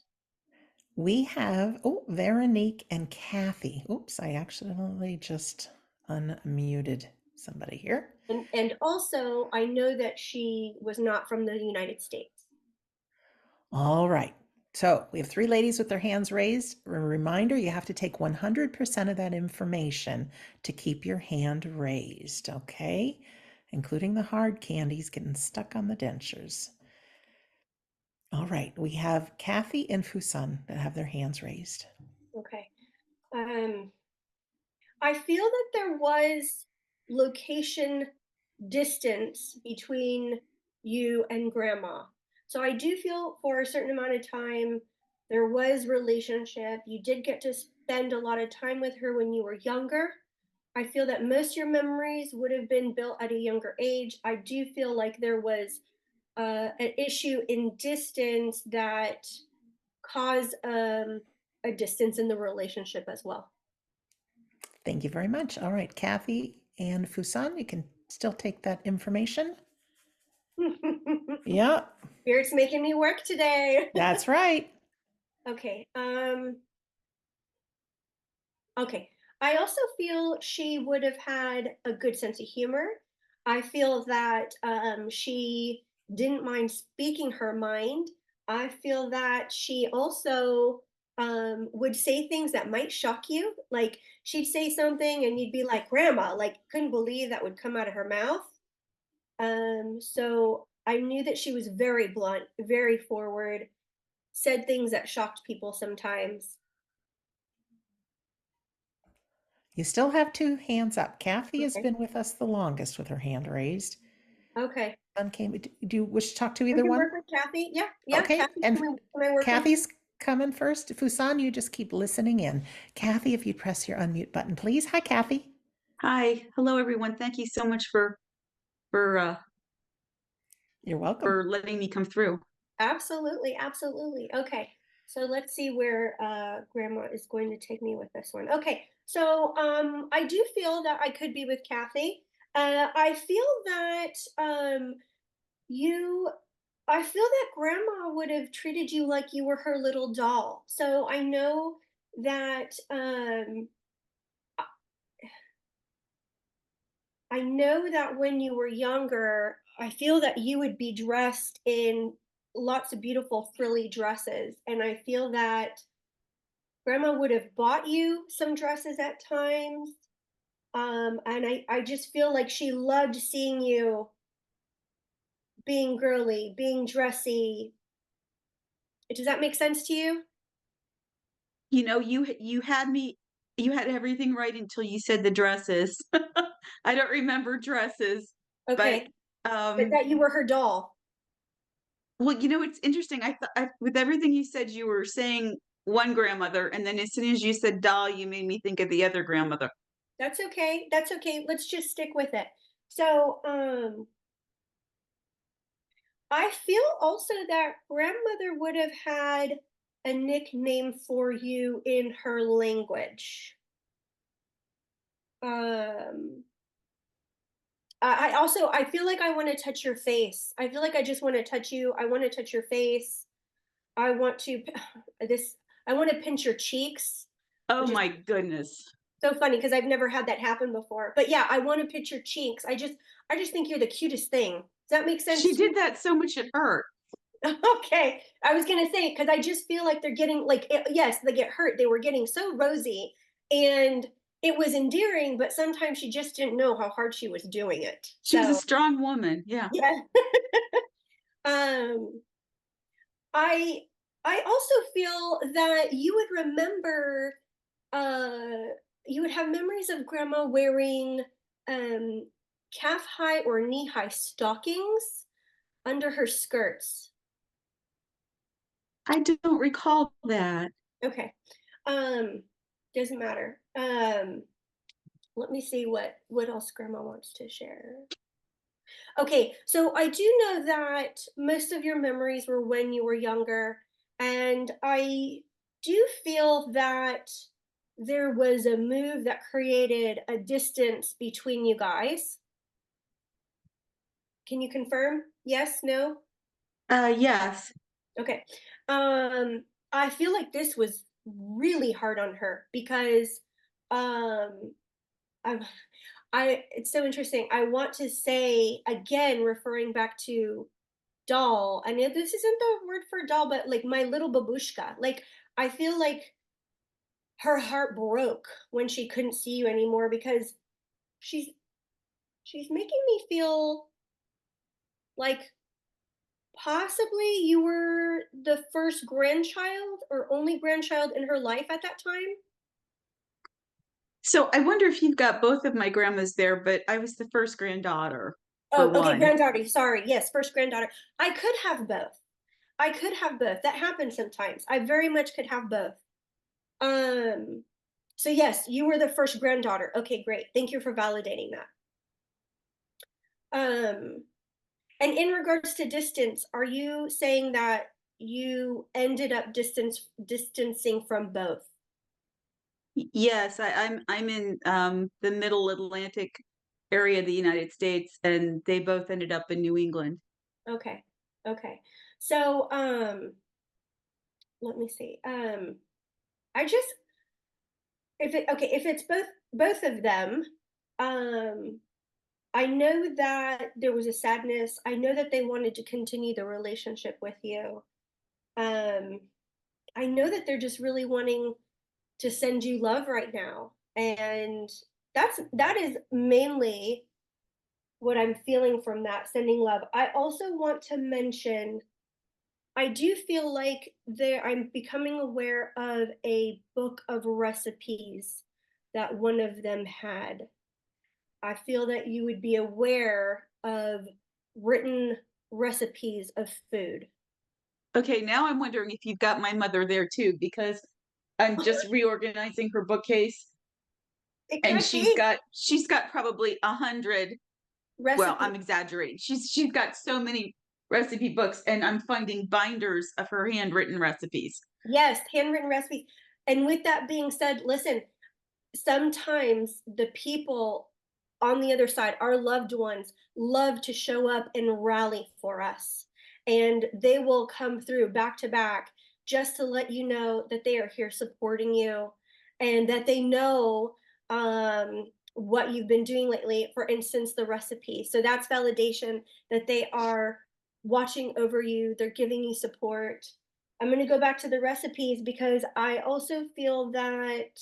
We have, oh, Veronique and Kathy. Oops, I accidentally just unmuted somebody here. And also, I know that she was not from the United States. All right. So we have 3 ladies with their hands raised. A reminder, you have to take 100% of that information to keep your hand raised, okay? including the hard candies getting stuck on the dentures. All right, we have Kathy and Fusan that have their hands raised. Okay. I feel that there was location distance between you and grandma. So I do feel for a certain amount of time there was relationship. You did get to spend a lot of time with her when you were younger. I feel that most of your memories would have been built at a younger age. I do feel like there was an issue in distance that caused a distance in the relationship as well. Thank you very much. All right, Kathy and Fusan, you can still take that information. Yeah, Spirit's making me work today. that's right. Okay. Okay. I also feel she would have had a good sense of humor. I feel that she didn't mind speaking her mind. I feel that she also would say things that might shock you. Like she'd say something and you'd be like, Grandma, like couldn't believe that would come out of her mouth. So I knew that she was very blunt, very forward, said things that shocked people sometimes. You still have two hands up. Kathy has Okay. been with us the longest with her hand raised. Okay. Do you wish to talk to I either can one? work with Kathy. Yeah, yeah. Okay, Kathy, and can I work with? Kathy's coming first. Fusan, you just keep listening in. Kathy, if you press your unmute button, please. Hi, Kathy. Hi, hello everyone. Thank you so much for You're welcome. for letting me come through. Absolutely, absolutely. Okay, so let's see where Grandma is going to take me with this one. Okay, so I do feel that I could be with Kathy. I feel that you. I feel that Grandma would have treated you like you were her little doll. So I know that I know that when you were younger, I feel that you would be dressed in lots of beautiful frilly dresses. And I feel that grandma would have bought you some dresses at times. And I just feel like she loved seeing you being girly, being dressy. Does that make sense to you? You know, you had everything right until you said the dresses. I don't remember dresses, but Okay. But um that you were her doll. well, you know, it's interesting. With everything you said, you were saying one grandmother, and then as soon as you said doll, you made me think of the other grandmother. That's okay. That's okay. Let's just stick with it. So, I feel also that grandmother would have had a nickname for you in her language. Um, I also I feel like I want to touch your face. I feel like I just want to touch you. I want to touch your face. I want to this. I want to pinch your cheeks, Oh which is my goodness. so funny because I've never had that happen before. But yeah, I want to pinch your cheeks. I just think you're the cutest thing. Does that make sense She to you? did that so much it hurt. Okay, I was gonna say because I just feel like they're getting like yes, they get hurt. They were getting so rosy, and it was endearing, but sometimes she just didn't know how hard she was doing it. She was a So strong woman. Yeah. yeah, um, I I also feel that you would remember, uh, you would have memories of Grandma wearing um calf high or knee high stockings under her skirts. I don't recall that. Okay. Um, doesn't matter. Let me see what else grandma wants to share. Okay, so I do know that most of your memories were when you were younger, and I do feel that there was a move that created a distance between you guys. Can you confirm? Yes, no? Yes. Okay. I feel like this was really hard on her because um I'm it's so interesting. I want to say again, referring back to doll. I know this isn't the word for doll, but like my little babushka. Like I feel like her heart broke when she couldn't see you anymore because she's she's making me feel like possibly you were the first grandchild or only grandchild in her life at that time. So I wonder if you've got both of my grandmas there, but I was the first granddaughter for Oh, okay, one. granddaughter. Sorry. Yes, first granddaughter. I could have both. I could have both. That happens sometimes. I very much could have both. Um, so yes, you were the first granddaughter. Okay, great. Thank you for validating that. Um, and in regards to distance, are you saying that you ended up distancing from both? Yes, I'm in the middle Atlantic area of the United States, and they both ended up in New England. Okay. Okay. So, let me see. I just if it's both of them, um I know that there was a sadness. I know that they wanted to continue the relationship with you. Um I know that they're just really wanting to send you love right now. And that is mainly what I'm feeling from that, sending love. I also want to mention I do feel like I'm becoming aware of a book of recipes that one of them had. I feel that you would be aware of written recipes of food. Okay, now I'm wondering if you've got my mother there too, because I'm just reorganizing her bookcase, It and could be she's got probably 100. Well, recipe. I'm exaggerating. She's got so many recipe books, and I'm finding binders of her handwritten recipes. Yes, handwritten recipes. And with that being said, listen, sometimes the people on the other side, our loved ones, love to show up and rally for us. And they will come through back to back just to let you know that they are here supporting you and that they know what you've been doing lately. For instance, the recipe. So that's validation that they are watching over you, they're giving you support. I'm going to go back to the recipes because I also feel that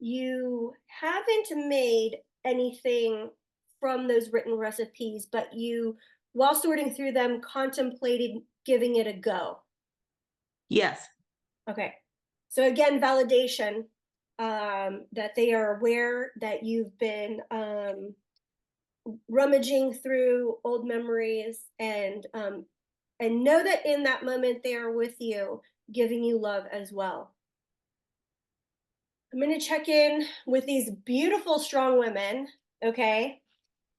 you haven't made anything from those written recipes, but you, while sorting through them, contemplated giving it a go. Yes. Okay. So again, validation that they are aware that you've been rummaging through old memories and know that in that moment they are with you, giving you love as well. I'm going to check in with these beautiful, strong women. Okay.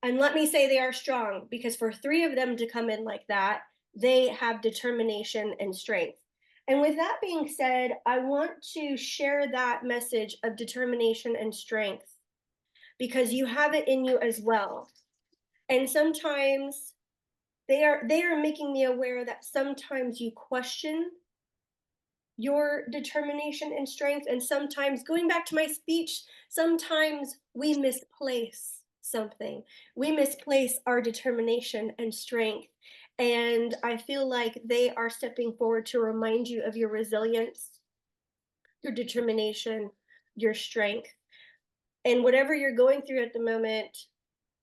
And let me say they are strong because for three of them to come in like that, they have determination and strength. And with that being said, I want to share that message of determination and strength because you have it in you as well. And sometimes they are making me aware that sometimes you question your determination and strength. And sometimes, going back to my speech, sometimes we misplace something. We misplace our determination and strength. And I feel like they are stepping forward to remind you of your resilience, your determination, your strength. And whatever you're going through at the moment,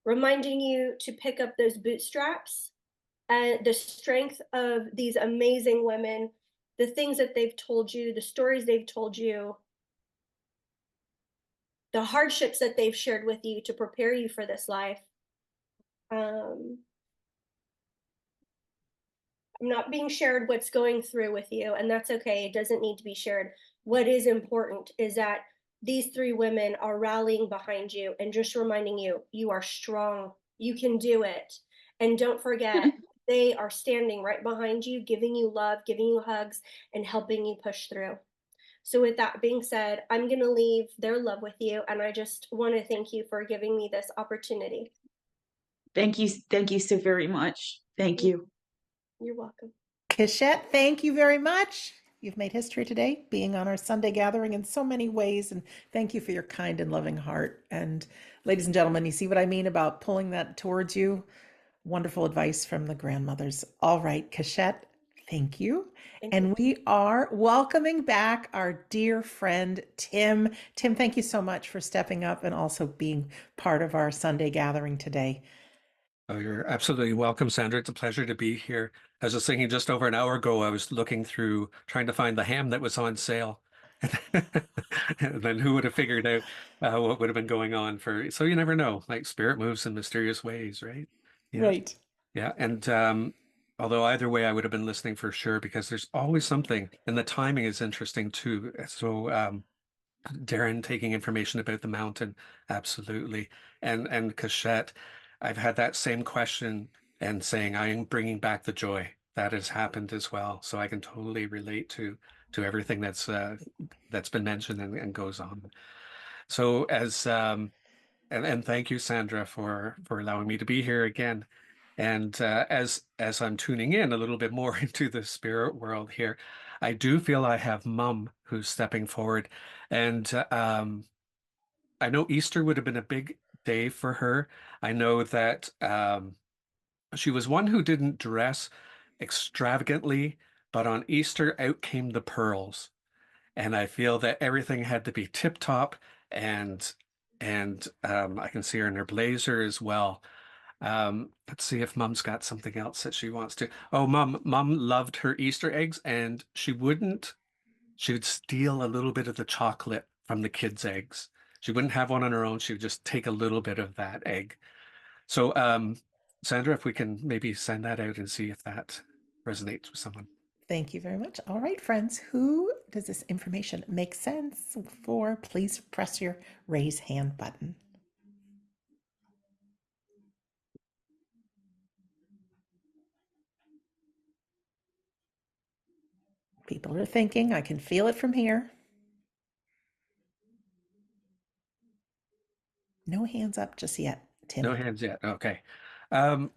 reminding you to pick up those bootstraps and the strength of these amazing women, the things that they've told you, the stories they've told you, the hardships that they've shared with you to prepare you for this life. I'm not being shared what's going through with you, and that's okay. It doesn't need to be shared. What is important is that these three women are rallying behind you and just reminding you, you are strong. You can do it. And don't forget, they are standing right behind you, giving you love, giving you hugs, and helping you push through. So, with that being said, I'm going to leave their love with you. And I just want to thank you for giving me this opportunity. Thank you. Thank you so very much. Thank you. You're welcome. Kishette, thank you very much. You've made history today, being on our Sunday gathering in so many ways. And thank you for your kind and loving heart. And ladies and gentlemen, you see what I mean about pulling that towards you? Wonderful advice from the grandmothers. All right, Kishette, Thank you. Thank you. And we are welcoming back our dear friend, Tim. Tim, thank you so much for stepping up and also being part of our Sunday gathering today. Oh, you're absolutely welcome, Sandra. It's a pleasure to be here. I was just thinking just over an hour ago, I was looking through trying to find the ham that was on sale. And then who would have figured out what would have been going on for, so you never know, like spirit moves in mysterious ways, right? Yeah. Right. Yeah. And although either way, I would have been listening for sure because there's always something, and the timing is interesting too. So Darren taking information about the mountain, absolutely. And Cachette, I've had that same question and saying I am bringing back the joy. That has happened as well, so I can totally relate to everything that's been mentioned and goes on. So as and thank you, Sandra, for allowing me to be here again. And as I'm tuning in a little bit more into the spirit world here, I do feel I have Mum who's stepping forward, and I know Easter would have been a big day for her. I know that she was one who didn't dress extravagantly, but on Easter out came the pearls, and I feel that everything had to be tip top, and I can see her in her blazer as well. Let's see if Mum's got something else that she wants to. Oh, Mum loved her Easter eggs, and she would steal a little bit of the chocolate from the kids' eggs. She wouldn't have one on her own. She would just take a little bit of that egg. So, Sandra, if we can maybe send that out and see if that resonates with someone. Thank you very much. All right, friends, who does this information make sense for? Please press your raise hand button. People are thinking. I can feel it from here. No hands up just yet, Tim. No hands yet. Okay. Um,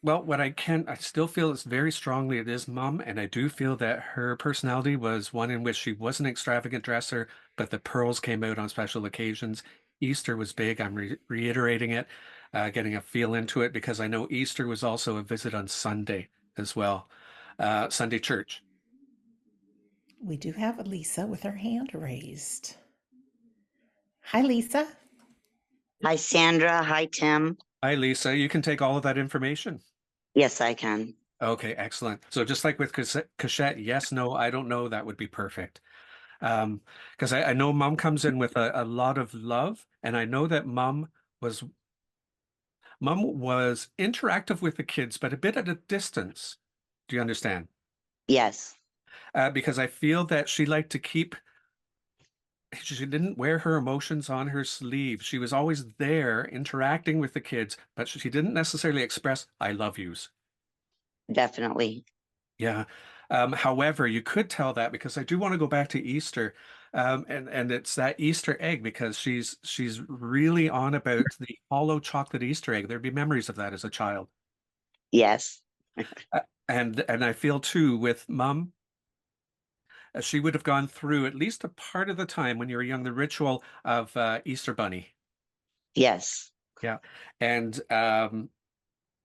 well, I still feel it's very strongly it is Mum, and I do feel that her personality was one in which she was an extravagant dresser, but the pearls came out on special occasions. Easter was big. I'm reiterating it, getting a feel into it because I know Easter was also a visit on Sunday as well, Sunday church. We do have Lisa with her hand raised. Hi, Lisa. Hi, Sandra. Hi, Tim. Hi, Lisa. You can take all of that information. Yes, I can. Okay, excellent. So just like with Cachette, yes, no, I don't know, that would be perfect. Because I know Mum comes in with a lot of love, and I know that Mum was interactive with the kids, but a bit at a distance. Do you understand? Yes, Because I feel that she liked to keep. She didn't wear her emotions on her sleeve. She was always there interacting with the kids, but she didn't necessarily express "I love yous." definitely. Yeah. However, you could tell that because I do want to go back to Easter, and it's that Easter egg because she's really on about the hollow chocolate Easter egg. There'd be memories of that as a child, Yes, and I feel too with Mum, she would have gone through at least a part of the time when you were young, the ritual of Easter Bunny. yes, Yeah, and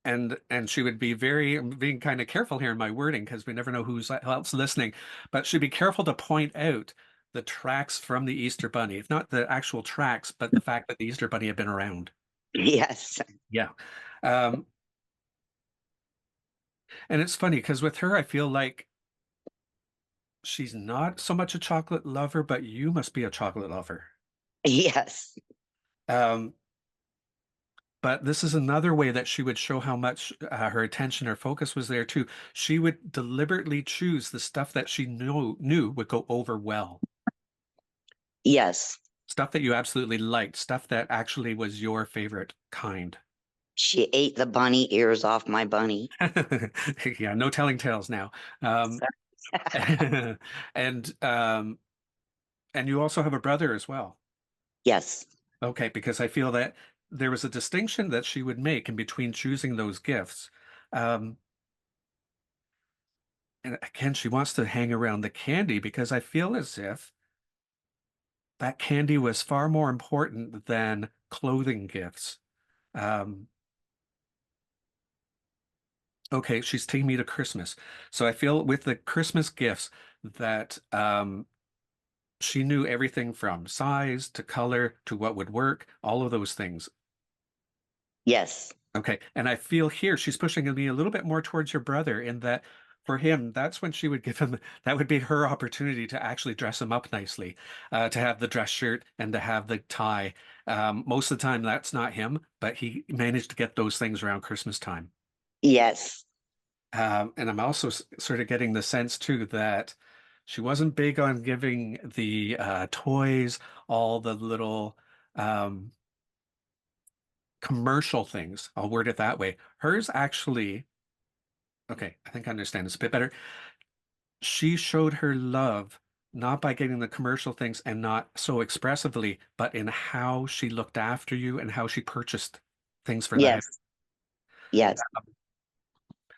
and she would be very I'm being kind of careful here in my wording because we never know who's else listening, but she'd be careful to point out the tracks from the Easter Bunny, if not the actual tracks, but the fact that the Easter Bunny had been around. yes, Yeah. Um, and it's funny because with her, I feel like she's not so much a chocolate lover, but you must be a chocolate lover. yes, Um, But this is another way that she would show how much her attention, her focus was there too. She would deliberately choose the stuff that she knew would go over well, yes. stuff that you absolutely liked, stuff that actually was your favorite kind. She ate the bunny ears off my bunny. Yeah, no telling tales now. And and you also have a brother as well. Yes, Okay, because I feel that there was a distinction that she would make in between choosing those gifts. Um, And again, she wants to hang around the candy because I feel as if that candy was far more important than clothing gifts. Um, Okay, she's taking me to Christmas. So I feel with the Christmas gifts that she knew everything from size to color to what would work, all of those things. Yes. Okay. And I feel here she's pushing me a little bit more towards your brother in that for him, that's when she would give him, that would be her opportunity to actually dress him up nicely, to have the dress shirt and to have the tie. Most of the time, that's not him, but he managed to get those things around Christmas time. Yes. And I'm also sort of getting the sense too that she wasn't big on giving the toys, all the little commercial things. I'll word it that way. Hers actually, okay, I think I understand this a bit better. She showed her love not by getting the commercial things and not so expressively, but in how she looked after you and how she purchased things for the house. Yes. Yes.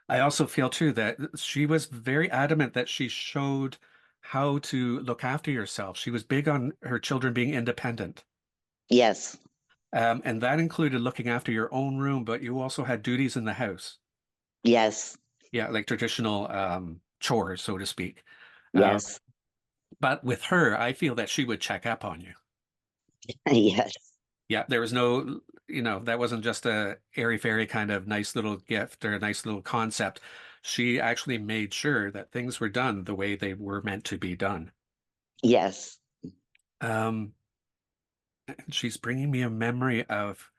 I also feel too that she was very adamant that she showed how to look after yourself. She was big on her children being independent. Yes. And that included looking after your own room, but you also had duties in the house. Yes. Yeah, like traditional chores, so to speak. Yes. But with her, I feel that she would check up on you. Yes. Yeah, there was no, that wasn't just a airy-fairy kind of nice little gift or a nice little concept. She actually made sure that things were done the way they were meant to be done. Yes. And she's bringing me a memory of,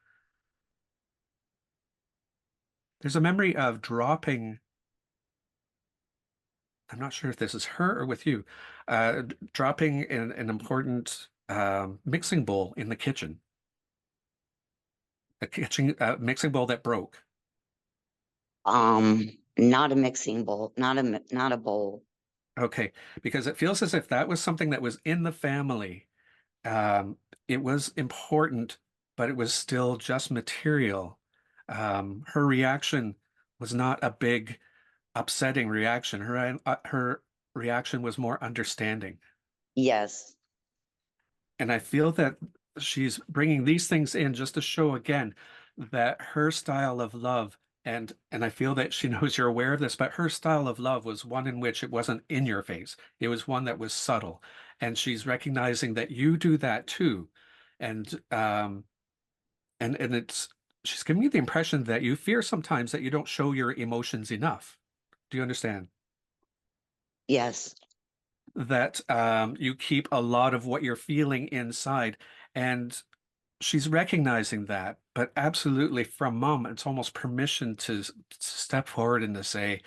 there's a memory of dropping, I'm not sure if this is her or with you, dropping an important mixing bowl in the kitchen. A kitchen mixing bowl that broke. Not a mixing bowl, not a bowl. Okay, because it feels as if that was something that was in the family. It was important, but it was still just material. Her reaction was not a big upsetting reaction. Her reaction was more understanding. Yes. And I feel that she's bringing these things in just to show again that her style of love, and I feel that she knows you're aware of this, but her style of love was one in which it wasn't in your face. It was one that was subtle. And she's recognizing that you do that too. And and it's she's giving you the impression that you fear sometimes that you don't show your emotions enough. Do you understand? Yes. That you keep a lot of what you're feeling inside. And she's recognizing that, but absolutely from mom, it's almost permission to step forward and to say,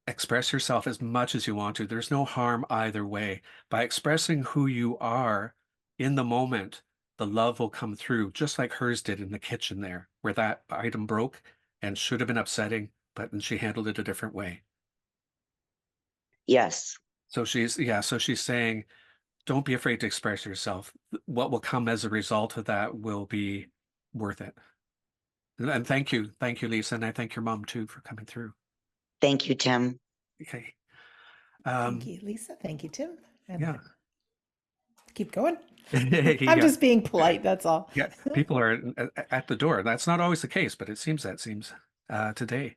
express yourself as much as you want to. There's no harm either way. By expressing who you are in the moment, the love will come through, just like hers did in the kitchen there, where that item broke and should have been upsetting, but then she handled it a different way. Yes. So she's saying, don't be afraid to express yourself. What will come as a result of that will be worth it. And thank you, Lisa, and I thank your mom too for coming through. Thank you, Tim. Okay. Thank you, Lisa. Thank you, Tim. And Yeah. keep going. Yeah. I'm just being polite. That's all. Yeah, people are at the door. That's not always the case, but it seems today.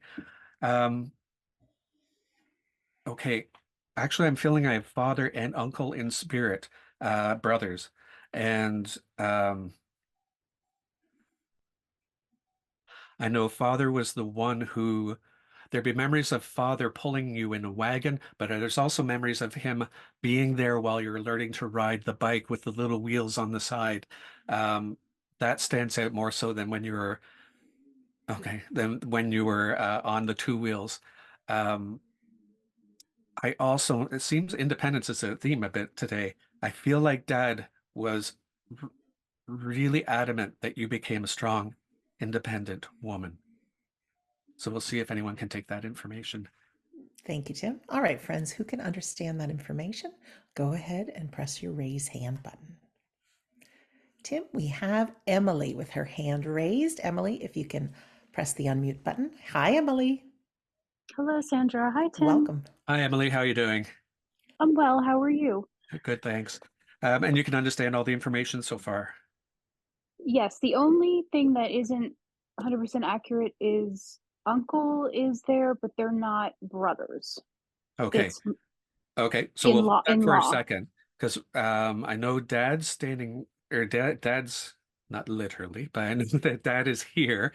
Okay. Actually, I'm feeling I have father and uncle in spirit, brothers. And I know father was the one who there'd be memories of father pulling you in a wagon, but there's also memories of him being there while you're learning to ride the bike with the little wheels on the side. That stands out more so than when you were on the two wheels. Um, it seems independence is a theme a bit today. I feel like dad was really adamant that you became a strong, independent woman. So we'll see if anyone can take that information. Thank you, Tim. All right, friends, who can understand that information? Go ahead and press your raise hand button. Tim, we have Emily with her hand raised. Emily, if you can press the unmute button. Hi, Emily. Hello, Sandra. Hi, Tim. Welcome. Hi, Emily. How are you doing? I'm well. How are you? Good, thanks. And you can understand all the information so far. Yes, the only thing that isn't 100% accurate is uncle is there, but they're not brothers. Okay. It's Okay. So we'll hold that for a in-law. second because I know Dad's standing, or Dad's not literally, but I know that Dad is here.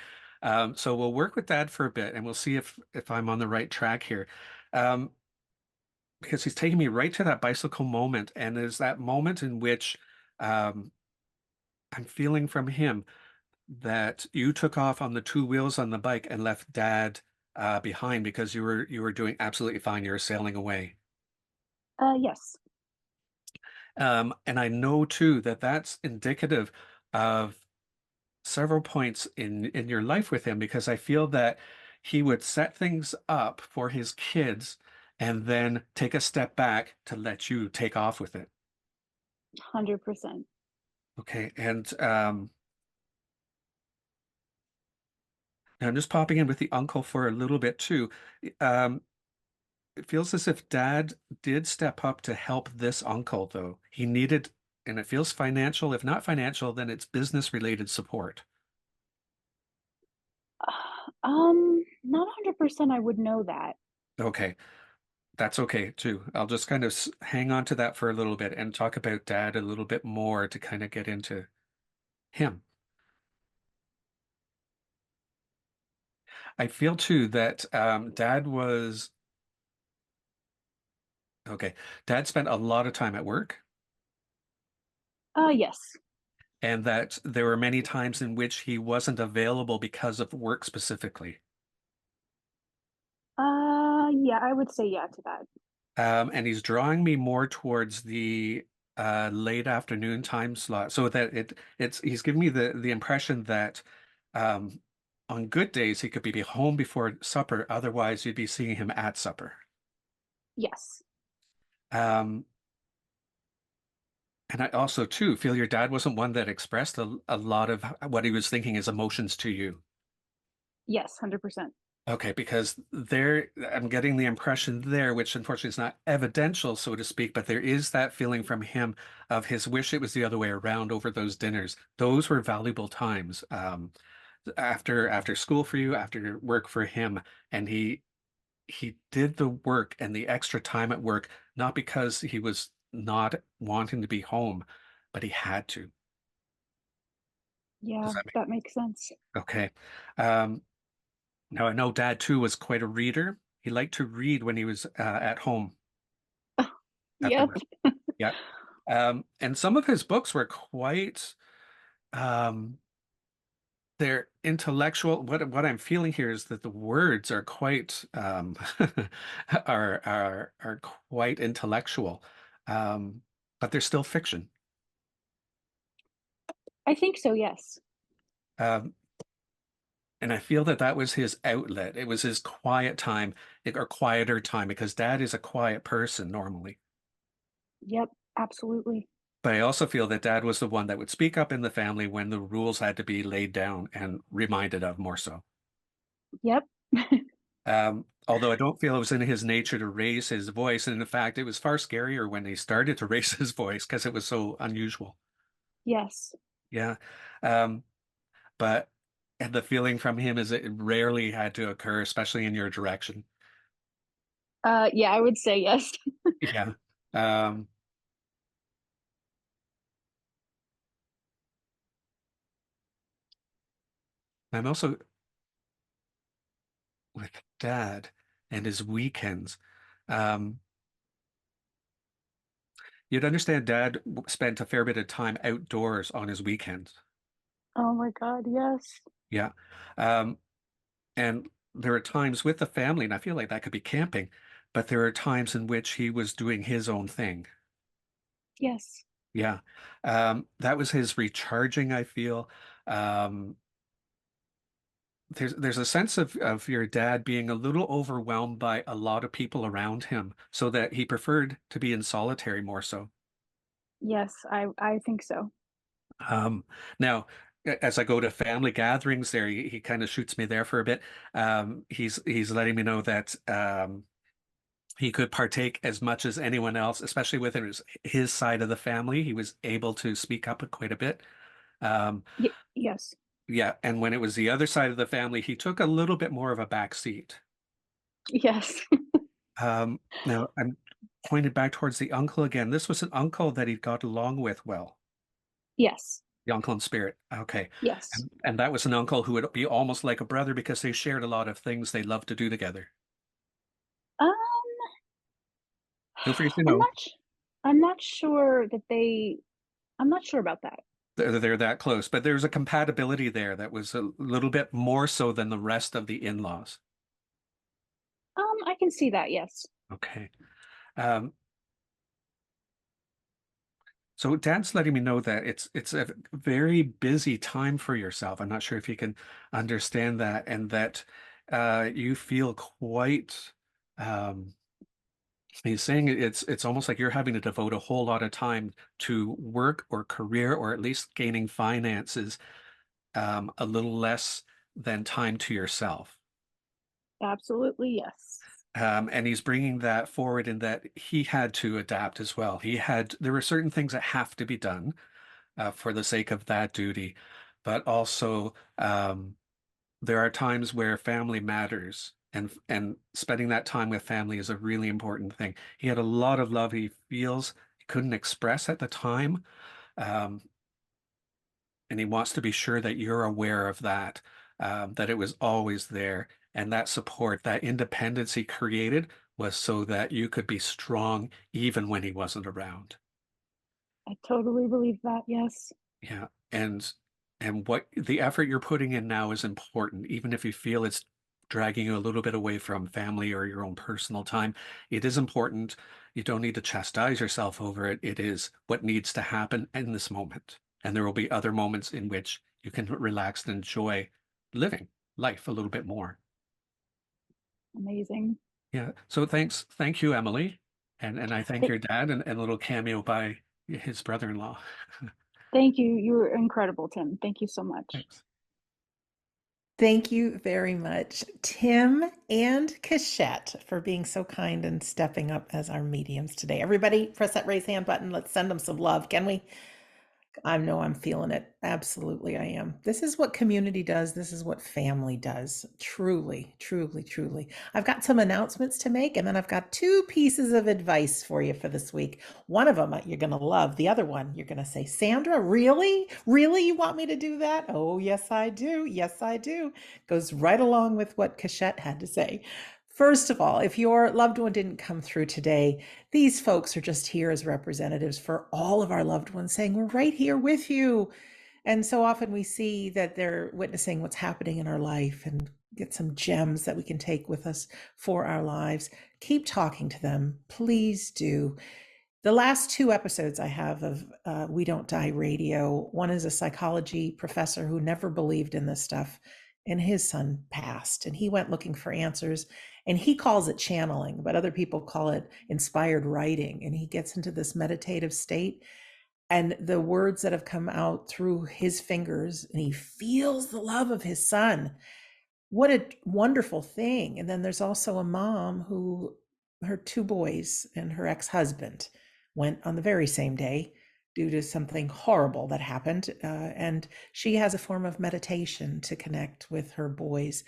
So we'll work with Dad for a bit, and we'll see if I'm on the right track here. Um, because he's taking me right to that bicycle moment, and there's that moment in which um, I'm feeling from him that you took off on the two wheels on the bike and left Dad behind because you were doing absolutely fine. You were sailing away. Yes. And I know too that that's indicative of several points in your life with him because I feel that he would set things up for his kids and then take a step back to let you take off with it. 100%. Okay, and I'm just popping in with the uncle for a little bit too. Um, it feels as if Dad did step up to help this uncle, though. He needed, and it feels financial. If not financial, then it's business related support. Not 100% I would know that. Okay, that's okay too. I'll just kind of hang on to that for a little bit and talk about Dad a little bit more to kind of get into him. I feel too that Dad was okay. Dad spent a lot of time at work, Yes. and that there were many times in which he wasn't available because of work specifically. Yeah, I would say yeah to that. And he's drawing me more towards the late afternoon time slot, so that it's he's giving me the impression that um, on good days he could be home before supper. Otherwise, you'd be seeing him at supper. Yes. Um, and I also too feel your dad wasn't one that expressed a lot of what he was thinking, his emotions to you. Yes, 100%. Okay, because there, I'm getting the impression there, which unfortunately is not evidential, so to speak, but there is that feeling from him of his wish it was the other way around over those dinners. Those were valuable times after school for you, after work for him, and he did the work and the extra time at work, not because he was not wanting to be home, but he had to. Does Yeah, that make that makes sense. okay? Um, Now, I know Dad too was quite a reader. He liked to read when he was at home at the Yep. rest. Yeah. And some of his books were quite um, they're intellectual. What I'm feeling here is that the words are quite are quite intellectual, um, but they're still fiction. I think so, yes. Um, and I feel that that was his outlet. It was his quiet time or quieter time because Dad is a quiet person normally. Yep, absolutely. But I also feel that Dad was the one that would speak up in the family when the rules had to be laid down and reminded of more so. Yep. Although I don't feel it was in his nature to raise his voice. And in fact, it was far scarier when he started to raise his voice because it was so unusual. Yes. Yeah. Um, but and the feeling from him is it rarely had to occur, especially in your direction. Yeah, I would say yes. Yeah. Um, I'm also with Dad and his weekends. Um, You'd understand Dad spent a fair bit of time outdoors on his weekends. Oh my God, yes. Yeah. Um, and there are times with the family, and I feel like that could be camping, but there are times in which he was doing his own thing. Yes. Yeah. That was his recharging, I feel. Um, there's a sense of your dad being a little overwhelmed by a lot of people around him, so that he preferred to be in solitary more so. Yes, I think so. Um, Now, as I go to family gatherings, there he kind of shoots me there for a bit. He's letting me know that he could partake as much as anyone else, especially within his side of the family. He was able to speak up quite a bit. Um, Yes. Yeah, and when it was the other side of the family, he took a little bit more of a back seat. Yes. Now I'm pointed back towards the uncle again. This was an uncle that he got along with well. Yes. The uncle in spirit. Okay. Yes. And that was an uncle who would be almost like a brother because they shared a lot of things they loved to do together. Um, Feel free to I'm know. not. I'm not sure that they. I'm not sure about that. They're that close, but there's a compatibility there that was a little bit more so than the rest of the in-laws. I can see that. Yes. Okay. Um, so Dad's letting me know that it's a very busy time for yourself. I'm not sure if you can understand that, and that you feel quite he's saying it's almost like you're having to devote a whole lot of time to work or career or at least gaining finances, a little less than time to yourself. Absolutely. Yes. And he's bringing that forward in that he had to adapt as well. There were certain things that have to be done for the sake of that duty, but also there are times where family matters, and spending that time with family is a really important thing. He had a lot of love he feels he couldn't express at the time, um, and he wants to be sure that you're aware of that, that it was always there, and that support, that independence he created was so that you could be strong even when he wasn't around. I totally believe that. Yes. Yeah, and what the effort you're putting in now is important, even if you feel it's dragging you a little bit away from family or your own personal time. It is important. You don't need to chastise yourself over it. It is what needs to happen in this moment. And there will be other moments in which you can relax and enjoy living life a little bit more. Amazing. Yeah. So thank you, Emily. And I thank Th- your dad and a little cameo by his brother-in-law. Thank you. You were incredible, Tim. Thank you so much. Thanks. Thank you very much, Tim and Kashette, for being so kind and stepping up as our mediums today. Everybody, press that raise hand button. Let's send them some love, can we? I know I'm feeling it. Absolutely, I am. This is what community does. This is what family does. Truly, truly, truly. I've got some announcements to make, and then I've got two pieces of advice for you for this week. One of them you're going to love. The other one, you're going to say, Sandra, really? Really? You want me to do that? Oh, yes, I do. Yes, I do. Goes right along with what Kashette had to say. First of all, if your loved one didn't come through today, these folks are just here as representatives for all of our loved ones, saying, we're right here with you. And so often we see that they're witnessing what's happening in our life and get some gems that we can take with us for our lives. Keep talking to them. Please do. The last two episodes I have of We Don't Die Radio, one is a psychology professor who never believed in this stuff, and his son passed, and he went looking for answers, and he calls it channeling, but other people call it inspired writing. And he gets into this meditative state, and the words that have come out through his fingers, and he feels the love of his son. What a wonderful thing. And then there's also a mom who, her two boys and her ex-husband went on the very same day due to something horrible that happened. And she has a form of meditation to connect with her boys.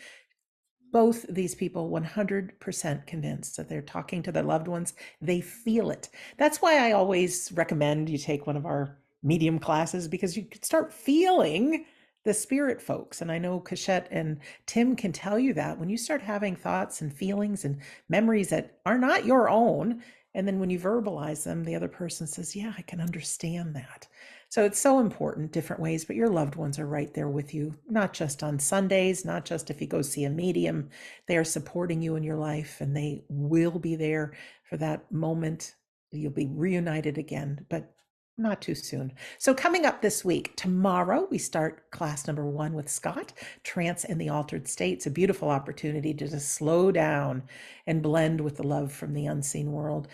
Both these people 100% convinced that they're talking to their loved ones. They feel it. That's why I always recommend you take one of our medium classes, because you could start feeling the spirit folks. And I know Kashette and Tim can tell you that when you start having thoughts and feelings and memories that are not your own, and then when you verbalize them, the other person says, yeah, I can understand that. So it's so important, different ways, but your loved ones are right there with you, not just on Sundays, not just if you go see a medium. They are supporting you in your life, and they will be there for that moment. You'll be reunited again, but not too soon. So coming up this week, tomorrow, we start class number 1 with Scott, Trance in the Altered States, a beautiful opportunity to just slow down and blend with the love from the unseen world.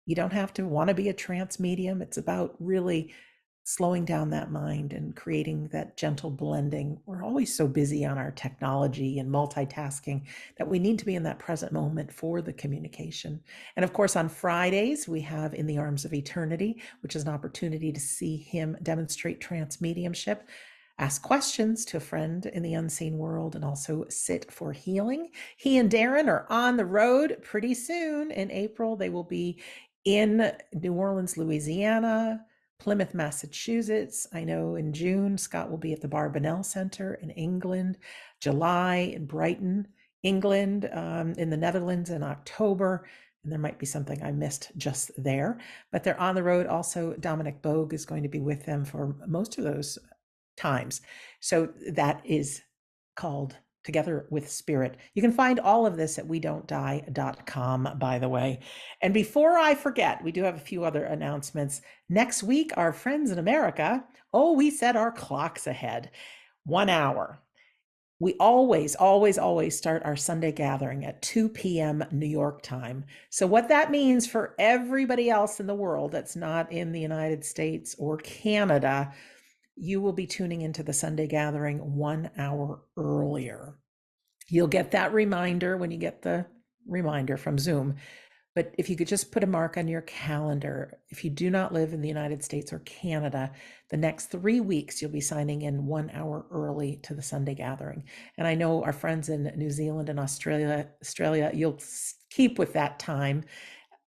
You don't have to want to be a trance medium. It's about really slowing down that mind and creating that gentle blending. We're always so busy on our technology and multitasking that we need to be in that present moment for the communication. And of course, on Fridays, we have In the Arms of Eternity, which is an opportunity to see him demonstrate trance mediumship. ask questions to a friend in the unseen world, and also sit for healing. He and Darren are on the road pretty soon. In April, they will be in New Orleans, Louisiana, Plymouth, Massachusetts. I know in June, Scott will be at the Barbanel Center in England, July in Brighton, England, in the Netherlands in October. And there might be something I missed just there, but they're on the road. Also, Dominic Bogue is going to be with them for most of those times. So that is called Together with Spirit. You can find all of this at wedon'tdie.com, by the way. And before I forget, we do have a few other announcements. Next week, our friends in America, we set our clocks ahead 1 hour. We always start our Sunday gathering at 2 p.m. New York time. So what that means for everybody else in the world that's not in the United States or Canada, you will be tuning into the Sunday gathering 1 hour earlier. You'll get that reminder when you get the reminder from Zoom. But if you could just put a mark on your calendar, if you do not live in the United States or Canada, the next 3 weeks, you'll be signing in 1 hour early to the Sunday gathering. And I know our friends in New Zealand and Australia, you'll keep with that time.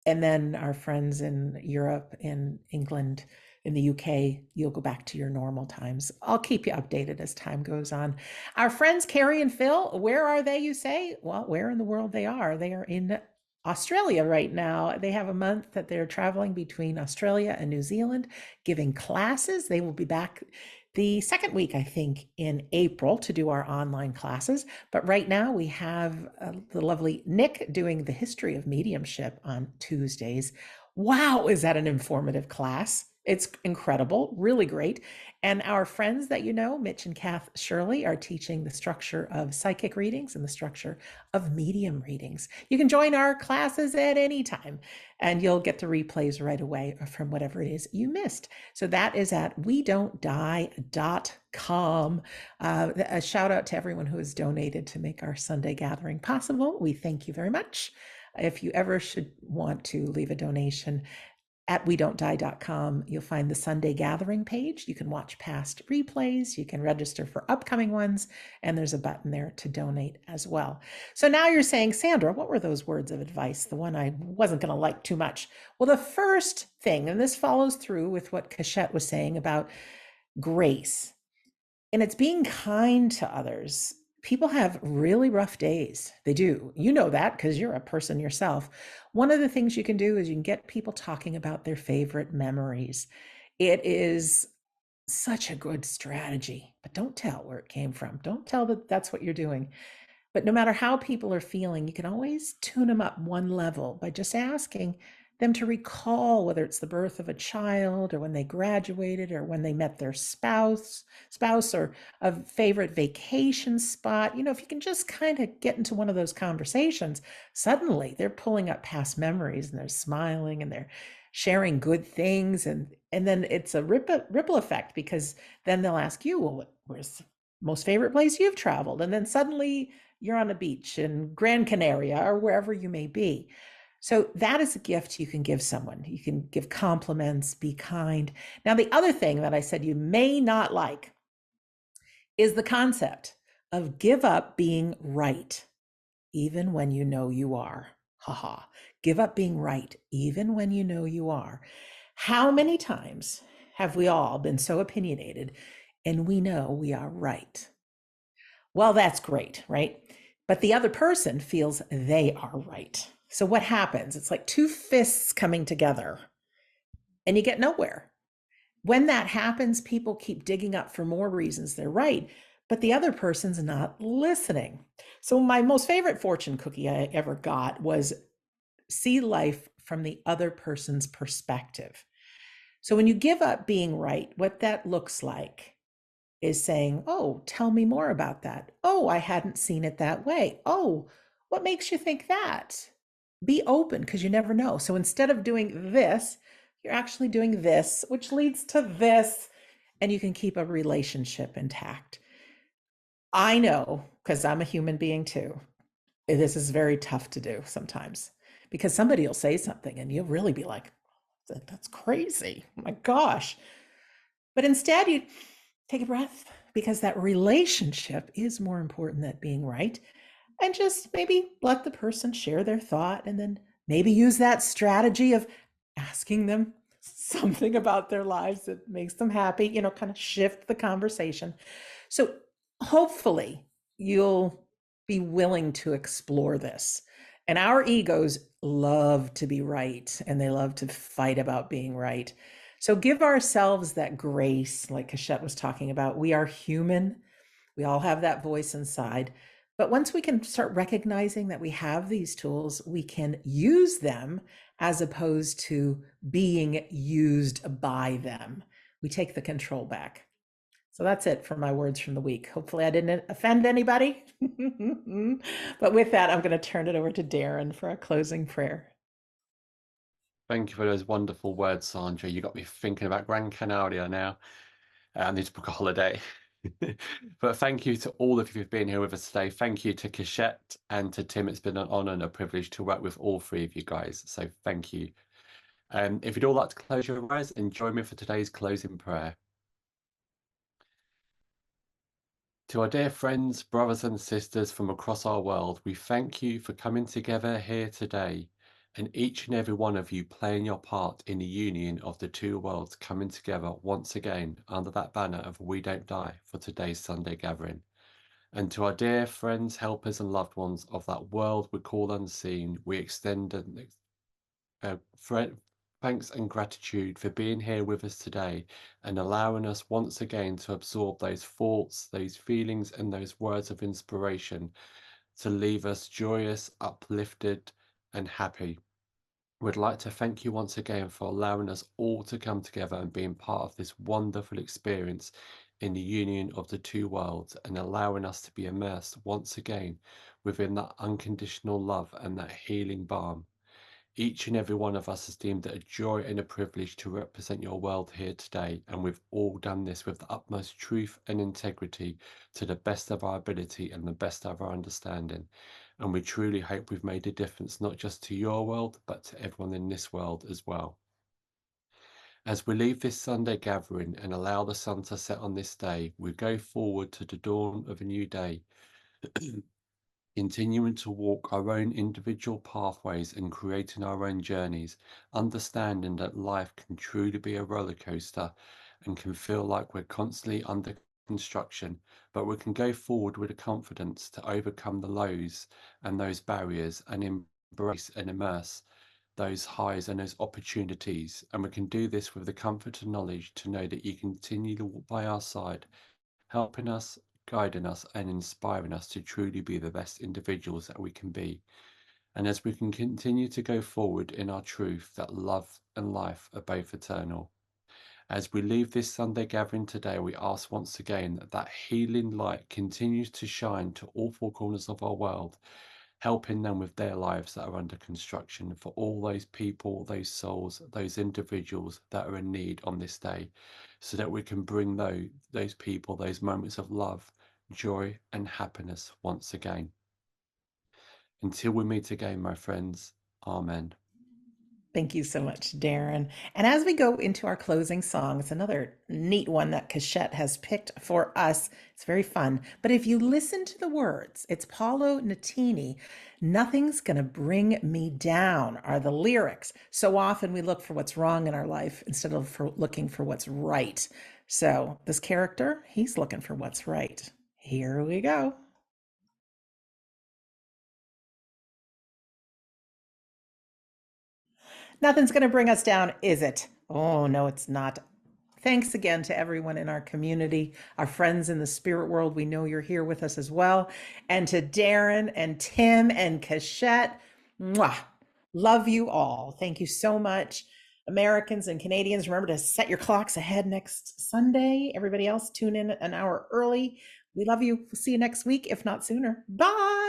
And then our friends in Europe, in England, in the UK, you'll go back to your normal times. I'll keep you updated as time goes on. Our friends Carrie and Phil, where are they, you say? Well, where in the world they are? They are in Australia right now. They have a month that they're traveling between Australia and New Zealand, giving classes. They will be back the second week, I think, in April to do our online classes. But right now we have the lovely Nick doing the history of mediumship on Tuesdays. Wow, is that an informative class? It's incredible, really great. And our friends that you know, Mitch and Kath Shirley, are teaching the structure of psychic readings and the structure of medium readings. You can join our classes at any time, and you'll get the replays right away from whatever it is you missed. So that is at wedon'tdie.com. A shout out to everyone who has donated to make our Sunday gathering possible. We thank you very much. If you ever should want to leave a donation, at wedon'tdie.com, you'll find the Sunday gathering page. You can watch past replays, you can register for upcoming ones, and there's a button there to donate as well. So now you're saying, Sandra, what were those words of advice? The one I wasn't going to like too much. Well, the first thing, and this follows through with what Cachette was saying about grace, and it's being kind to others. People have really rough days. They do. You know that because you're a person yourself. One of the things you can do is you can get people talking about their favorite memories. It is such a good strategy, but don't tell where it came from. Don't tell that that's what you're doing. But no matter how people are feeling, you can always tune them up one level by just asking them to recall whether it's the birth of a child or when they graduated or when they met their spouse or a favorite vacation spot. You know, if you can just kind of get into one of those conversations, suddenly they're pulling up past memories and they're smiling and they're sharing good things. And then it's a ripple effect, because then they'll ask you, well, where's the most favorite place you've traveled? And then suddenly you're on a beach in Gran Canaria or wherever you may be. So that is a gift you can give someone. You can give compliments, be kind. Now, the other thing that I said you may not like is the concept of give up being right, even when you know you are. Haha. Give up being right, even when you know you are. How many times have we all been so opinionated and we know we are right? Well, that's great, right? But the other person feels they are right. So what happens? It's like two fists coming together and you get nowhere. When that happens, people keep digging up for more reasons they're right, but the other person's not listening. So my most favorite fortune cookie I ever got was see life from the other person's perspective. So when you give up being right, what that looks like is saying, oh, tell me more about that. Oh, I hadn't seen it that way. Oh, what makes you think that? Be open, because you never know. So instead of doing this, you're actually doing this, which leads to this, and you can keep a relationship intact. I know, because I'm a human being too, this is very tough to do sometimes, because somebody will say something and you'll really be like, that's crazy. Oh my gosh. But instead, you take a breath, because that relationship is more important than being right. And just maybe let the person share their thought, and then maybe use that strategy of asking them something about their lives that makes them happy, kind of shift the conversation. So hopefully you'll be willing to explore this. And our egos love to be right, and they love to fight about being right. So give ourselves that grace, like Cachette was talking about. We are human. We all have that voice inside. But once we can start recognizing that we have these tools, we can use them as opposed to being used by them. We take the control back. So that's it for my words from the week. Hopefully I didn't offend anybody. But with that, I'm going to turn it over to Darren for a closing prayer. Thank you for those wonderful words, Sandra. You got me thinking about Gran Canaria now. I need to book a holiday. But thank you to all of you for being here with us today. Thank you to Cachette and to Tim. It's been an honor and a privilege to work with all three of you guys. So thank you. If you'd all like to close your eyes and join me for today's closing prayer. To our dear friends, brothers and sisters from across our world, we thank you for coming together here today, and each and every one of you playing your part in the union of the two worlds coming together once again under that banner of We Don't Die for today's Sunday gathering. And to our dear friends, helpers and loved ones of that world we call unseen, we extend thanks and gratitude for being here with us today and allowing us once again to absorb those thoughts, those feelings, and those words of inspiration to leave us joyous, uplifted, and happy. We'd like to thank you once again for allowing us all to come together and being part of this wonderful experience in the union of the two worlds, and allowing us to be immersed once again within that unconditional love and that healing balm. Each and every one of us has deemed it a joy and a privilege to represent your world here today, and we've all done this with the utmost truth and integrity to the best of our ability and the best of our understanding. And we truly hope we've made a difference, not just to your world, but to everyone in this world as well. As we leave this Sunday gathering and allow the sun to set on this day, we go forward to the dawn of a new day. Continuing to walk our own individual pathways and creating our own journeys, understanding that life can truly be a roller coaster and can feel like we're constantly under construction, but we can go forward with a confidence to overcome the lows and those barriers and embrace and immerse those highs and those opportunities. And we can do this with the comfort and knowledge to know that you continue to walk by our side, helping us, guiding us, and inspiring us to truly be the best individuals that we can be. And as we can continue to go forward in our truth that love and life are both eternal. As we leave this Sunday gathering today, we ask once again that that healing light continues to shine to all four corners of our world, helping them with their lives that are under construction, for all those people, those souls, those individuals that are in need on this day, so that we can bring those people those moments of love, joy, and happiness once again. Until we meet again, my friends, Amen. Thank you so much, Darren. And as we go into our closing song, it's another neat one that Cachette has picked for us. It's very fun. But if you listen to the words, it's Paolo Nutini. Nothing's going to bring me down are the lyrics. So often we look for what's wrong in our life instead of looking for what's right. So this character, he's looking for what's right. Here we go. Nothing's going to bring us down, is it? Oh, no, it's not. Thanks again to everyone in our community, our friends in the spirit world. We know you're here with us as well. And to Darren and Tim and Cachette, mwah, love you all. Thank you so much. Americans and Canadians, remember to set your clocks ahead next Sunday. Everybody else, tune in an hour early. We love you. We'll see you next week, if not sooner. Bye.